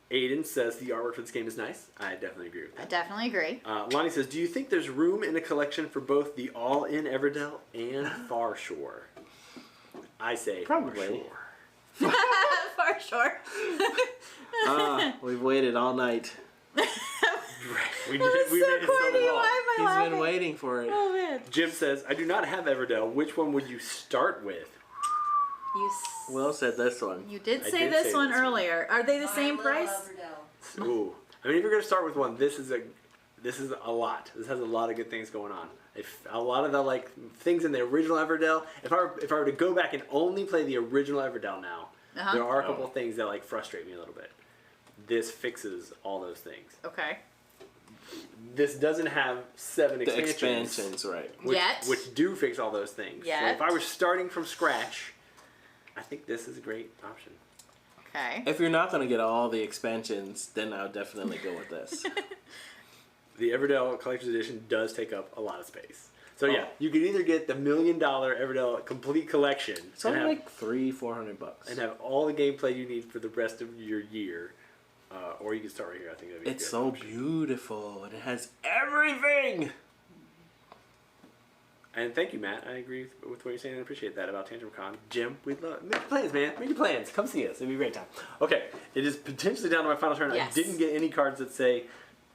Aiden says the artwork for this game is nice. I definitely agree with I that. definitely agree. Lonnie says, do you think there's room in a collection for both the all-in Everdell and Farshore? I say Probably. Farshore. Farshore. We've waited all night. We That's made so it corny. so long. Why am I He's laughing? been waiting for it. Oh man. Jim says, I do not have Everdell. Which one would you start with? Will said this one. You did I say did this say one this one. earlier. Are they the same price? Ooh. I mean, if you're going to start with one, this is a lot. This has a lot of good things going on. If a lot of the things in the original Everdell, if I were to go back and only play the original Everdell now, there are a couple of things that frustrate me a little bit. This fixes all those things. Okay. This doesn't have 7 The expansions. expansions, right. Which do fix all those things. So Yet. if I was starting from scratch, I think this is a great option. Okay. If you're not going to get all the expansions, then I would definitely go with this. The Everdell Collector's Edition does take up a lot of space. So yeah, Oh. you could either get the $1 million Everdell complete collection It's and only have, like $300-400. and have all the gameplay you need for the rest of your year, or you can start right here. I think that'd be It's a good so option. beautiful and it has everything. And thank you, Matt. I agree with what you're saying. I appreciate that about Tantrum Con. Jim, we'd love make your plans, man. Make your plans. Come see us. It'd be a great time. Okay, it is potentially down to my final turn. Yes. I didn't get any cards that say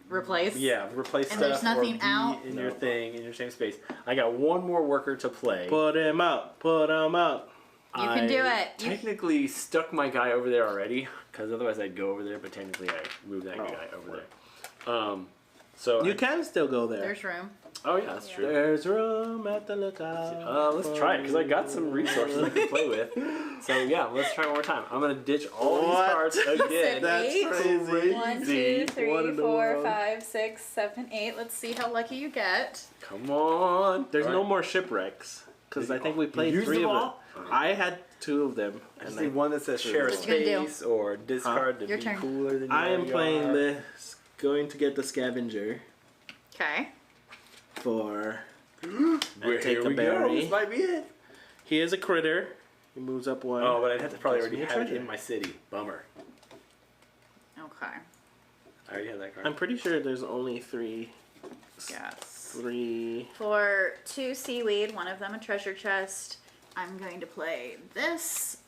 Replace. replace And stuff there's nothing or be out? in your thing in your same space. I got one more worker to play. Put him out. Put him out. You can do I it. You- technically stuck my guy over there already, because otherwise I'd go over there, but technically I moved that Oh, guy over there. So You can still go there. There's room. oh yeah, that's true. There's room at the lookout. Let's try it, because I got some resources I can play with. So yeah, let's try it one more time. I'm going to ditch all these What? cards again. That's Eight. crazy. 1, 2, What 3, in the 4, world? 5, 6, 7, 8. Let's see how lucky you get. Come on. There's All no right. more shipwrecks. Because I think we You played used 3 them of them. all? I had 2 of them. I just And need one that says share a What you gonna do? space or discard to Your be turn. cooler than you I am already playing are. this. Going to get the scavenger Okay. for. Here take the we go. berry. This might be it. He is a critter. He moves up 1. Oh, but I'd have to probably Gives already me a have it treasure. in my city. Bummer. Okay. I already have that card. I'm pretty sure there's only 3. Yes. 3. For 2 seaweed, one of them a treasure chest, I'm going to play this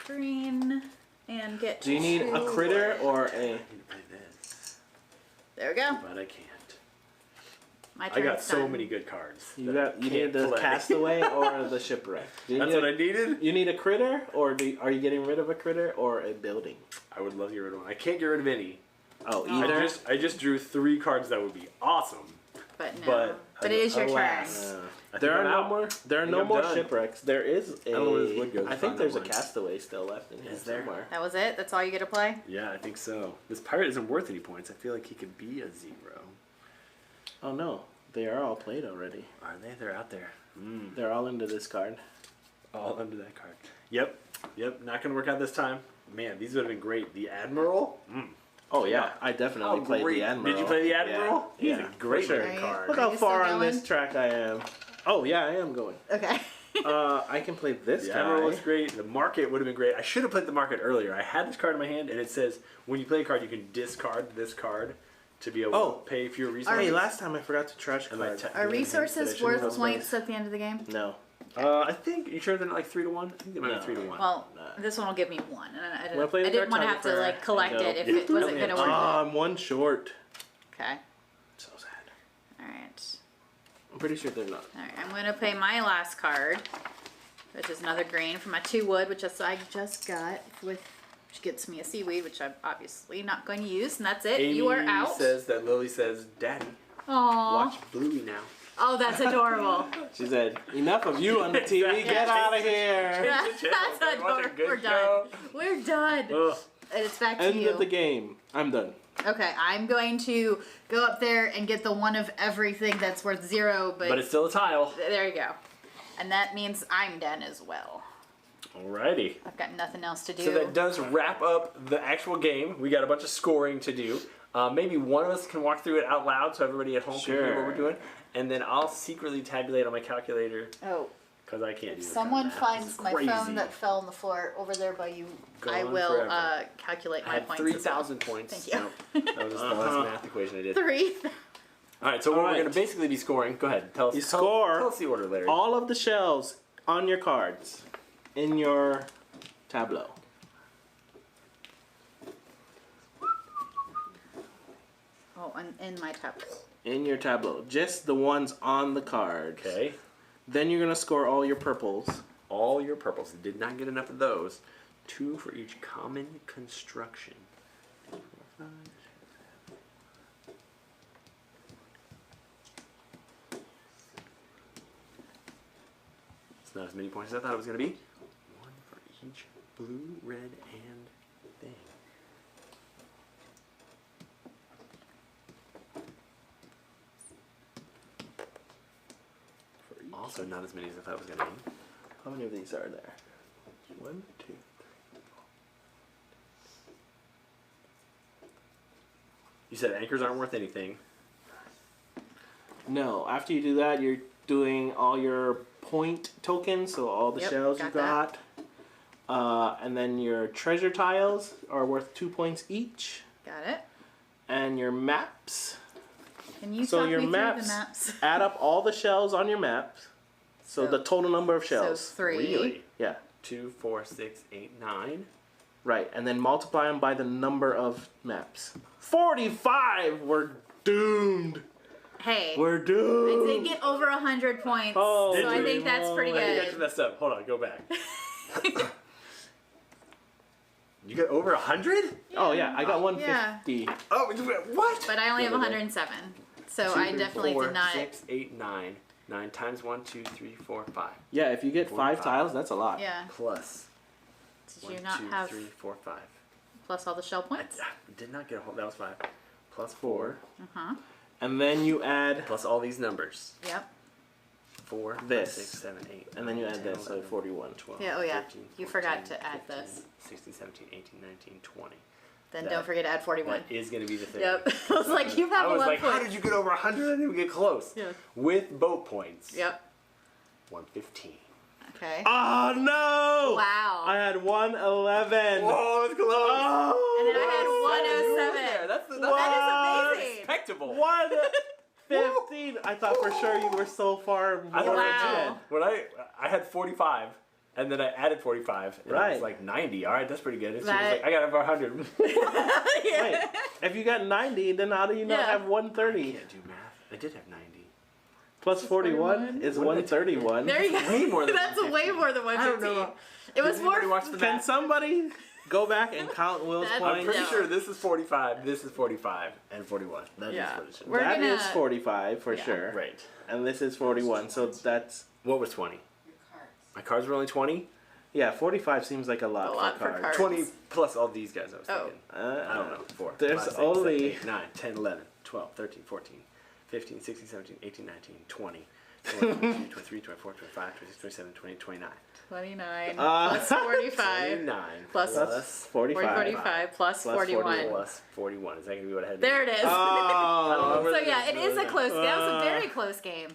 green and get Do you need a 2 critter wood. or a. I need to play this, There we go. but I can't. My I turn's got so done. many good cards. You that I need can't the play. castaway or the shipwreck. Do you That's need what a- I needed. You need a critter, or are you getting rid of a critter or a building? I would love to get rid of one. I can't get rid of any. Oh, Oh. either. I just drew 3 cards that would be awesome. But no. But, But it is your alas. turn. I There think are I'm no out. more. There are I think no I'm more done. shipwrecks. There is a. I don't know where this wood goes. I think Find there's that a one. castaway still left in here Is there? somewhere. That was it? That's all you get to play? Yeah, I think so. This pirate isn't worth any points. I feel like he could be a 0. Oh no, they are all played already. Are they? They're out there. They're all into this card. All under that card. Yep. Not gonna work out this time. Man, these would have been great. The Admiral. Oh yeah, I definitely played great. the Admiral. Did you play the Admiral? Yeah, He's a great for sure. looking card. Look Are how you far still on going? this track I am. Oh yeah, I am going. Okay. I can play this The guy. Admiral looks great. The Market would have been great. I should have played the Market earlier. I had this card in my hand, and it says when you play a card, you can discard this card to be able Oh. to pay for your resources. Hey, last time I forgot to trash Am I card. te- Are Yeah, resources finish worth those points guys. at the end of the game? No. I think you sure they're not like 3 to 1. I think they might No. be 3 to 1. Well, Nah. this one will give me 1. And I Wanna play the didn't want to have to cartographer like collect and go- it if Yeah. it wasn't going to work. I'm one short. Okay. So sad. Alright. I'm pretty sure they're not. Alright, I'm going to play my last card, which is another green for my 2 wood, which I just got, which gets me a seaweed, which I'm obviously not going to use, and that's it. Amy You are out. says that Lily says, Daddy, Aww. watch Bluey now. Oh, that's adorable. She said, "Enough of you on the TV. Get out of here." That's Watch a adorable. good We're show. done. We're done. Ugh. And it's back to End you. of the game. I'm done. Okay, I'm going to go up there and get the one of everything that's worth 0, But it's still a tile. there you go. And that means I'm done as well. Alrighty. I've got nothing else to do. So that does wrap up the actual game. We got a bunch of scoring to do. Maybe one of us can walk through it out loud so everybody at home can hear what Sure. we're doing. And then I'll secretly tabulate on my calculator Oh, because I can't do if this someone kind of math. finds This is my crazy. phone that fell on the floor over there by you, I Gone will forever. calculate I my had points. as well. 3,000 points. Thank you. Nope. That was just the last math equation I did. 3. Alright, so what we're Alright. going to basically be scoring. Go ahead. Tell us, You tell score us the order, Larry. all of the shells on your cards in your tableau. Oh, and in my tablet. In your tableau. Just the ones on the cards. Okay. Then you're going to score all your purples. All your purples. Did not get enough of those. 2 for each common construction. It's not as many points as I thought it was going to be. 1 for each blue, red, and thing. Also not as many as I thought it was going to be. How many of these are there? 1, 2. You said anchors aren't worth anything. No, after you do that, you're doing all your point tokens, so all the Yep, shells you got got. And then your treasure tiles are worth 2 points each. Got it. And your maps. Can you So talk your me maps, through the maps? add up all the shells on your maps. So the total number of So shells. 3. Really? Yeah, 2, 4, 6, 8, 9. right. And then multiply them by the number of maps. 45! We're doomed. Hey, We're I doomed. did get over 100 points, Oh, so I did think you? that's pretty I think I just good. messed up. Hold on, go back. You got over 100? Oh, yeah, I got 150. Oh, what? But I only have The other day. 107, so 2, I 3, definitely 4, did not. 6, 8, 9. 9 times 1, 2, 3, 4, 5. Yeah, if you get 5 45. tiles, that's a lot. Yeah. Plus. Did 1, you not 2, have 3, 4, 5. plus all the shell points? I did not get a whole. That was 5. Plus 4. And then you add, Plus all these numbers. Yep. 4, 5, This. 6, 7, 8. and then you add 10, this, so 11, 41. 12, Yeah, oh yeah. 13, You 14, forgot to add 15, this. 16, 17, 18, 19, 20. Then That- don't forget to add 41. That is going to be the thing. Yep. I was like, you have I was 11 like, how points. did you get over 100? I didn't even get close. Yeah. With boat points. Yep. 115. Okay. Oh, no! Wow. I had 111. Whoa, that's close. Oh, And then I had 107. Yeah, that's That is amazing. respectable. 115. I thought for sure you were so far more I thought Wow. when I had 45, and then I added 45, and it was Right. like 90. All right, that's pretty good. And she was That- like, I got over 100. Wait, if you got 90, then how do you not Yeah. have I 130? can't do math. I did have 90. Plus 41 is 131. There you go. Way more than That's way more than 150. I don't know. It was Did more. anybody watch the Can math? somebody go back and count Will's That's- I'm points? pretty No. sure this is 45, this is 45, and 41. That is Yeah. what it should be. We're That gonna- is 45 for Yeah. sure. Right. And this is 41, so that's... What was 20? Your cards. My cards were only 20? Yeah, 45 seems like a lot, A lot for for cards. cards. 20 plus all these guys I was Oh. thinking. Uh, I don't know. 4. There's 5, 6, only- 7, 8, 9, 10, 11, 12, 13, 14, 15, 16, 17, 18, 19, 20, 21, 22, 23, 24, 25, 26, 27, 28, 29. 29 Uh, plus 45 29 plus That's 45. 45 plus Plus 41. plus 41. Is that going to be what I had? There it is. Oh, So yeah, it is a close. That was a very close game.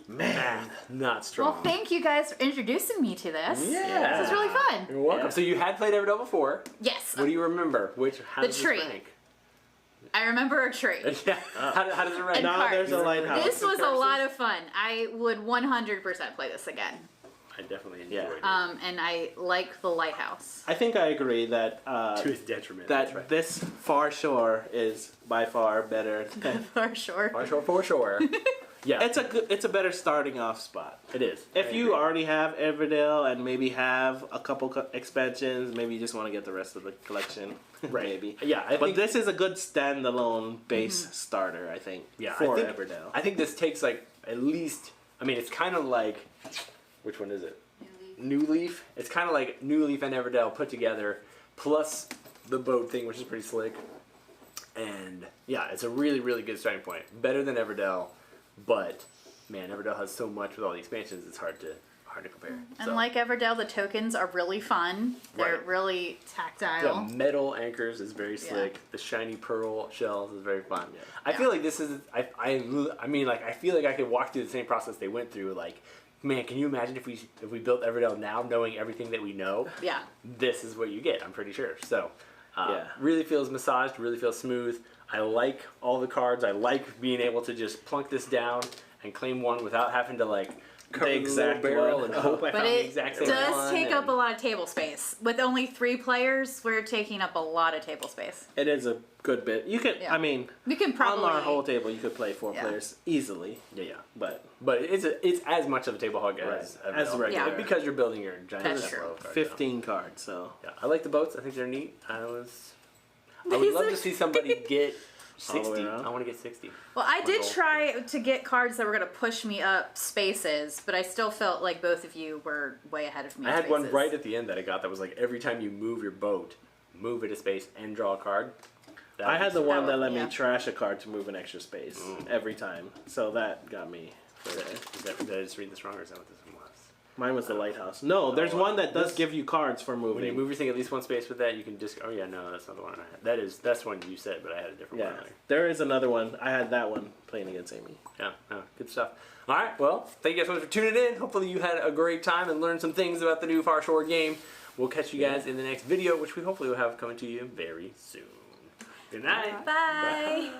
Math, not strong. Well, thank you guys for introducing me to this. Yeah. This is really fun. You're welcome. Yeah. So you had played Everdell before. Yes. What do you remember? How The does tree. This rank? I remember a tree. Yeah. How does it rank? And now cards. there's a lighthouse. This was a lot of fun. I would 100% play this again. I definitely enjoyed Yeah. it. And I like the lighthouse. I think I agree that To its detriment. that's that right. this Farshore is by far better than... For sure. For sure. Yeah. It's a better starting off spot. It is. If I you agree. already have Everdell and maybe have a couple expansions, maybe you just want to get the rest of the collection. Right. Maybe. Yeah, I But think- this is a good standalone base starter, I think. Yeah, For I think, Everdell. I think this takes like at least. I mean, it's kind of like. Which one is it? New Leaf. It's kind of like New Leaf and Everdell put together, plus the boat thing, which is pretty slick. And yeah, it's a really, really good starting point. Better than Everdell, but man, Everdell has so much with all the expansions. It's hard to compare. And So, like Everdell, the tokens are really fun. They're Right. really tactile. the metal anchors is very slick. The shiny pearl shells is very fun. I feel like this is. I mean, like I feel like I could walk through the same process they went through. Like, man, can you imagine if we built Everdell now, knowing everything that we know? Yeah. This is what you get. I'm pretty sure. So, Yeah. really feels massaged. Really feels smooth. I like all the cards. I like being able to just plunk this down and claim one without having to like cover the exact little barrel one. and hope I But found the it exact same does one. take up and- a lot of table space. With only 3 players, we're taking up a lot of table space. It is a good bit. You could, Yeah. I mean, We can probably. on our whole table, you could play 4 Yeah. players easily. Yeah. But But it's as much of a table hog as Right. Everdell. As regular. Yeah. Because you're building your giant That's set true. of cards, 15 cards, so. Yeah, I like the boats. I think they're neat. I would These love are- to see somebody get All the way 60. around? I want to get 60. Well, I did goal. try to get cards that were going to push me up spaces, but I still felt like both of you were way ahead of me. I in had one spaces. right at the end that I got that was like every time you move your boat, move it a space and draw a card. That I had the was- one that Oh, let yeah. me trash a card to move an extra space every time. So that got me for there. Did I just read this wrong or is that what this one was? Mine was the lighthouse. No, there's Oh, one that does this- give you cards for moving. When you move your thing at least one space with that, you can just. Oh yeah, no, that's not the one I had. That's one you said, but I had a different Yeah, one. Earlier. there is another one. I had that one playing against Amy. Yeah, no, good stuff. All right, well, thank you guys so much for tuning in. Hopefully you had a great time and learned some things about the new Farshore game. We'll catch you guys in the next video, which we hopefully will have coming to you very soon. Good night. Bye.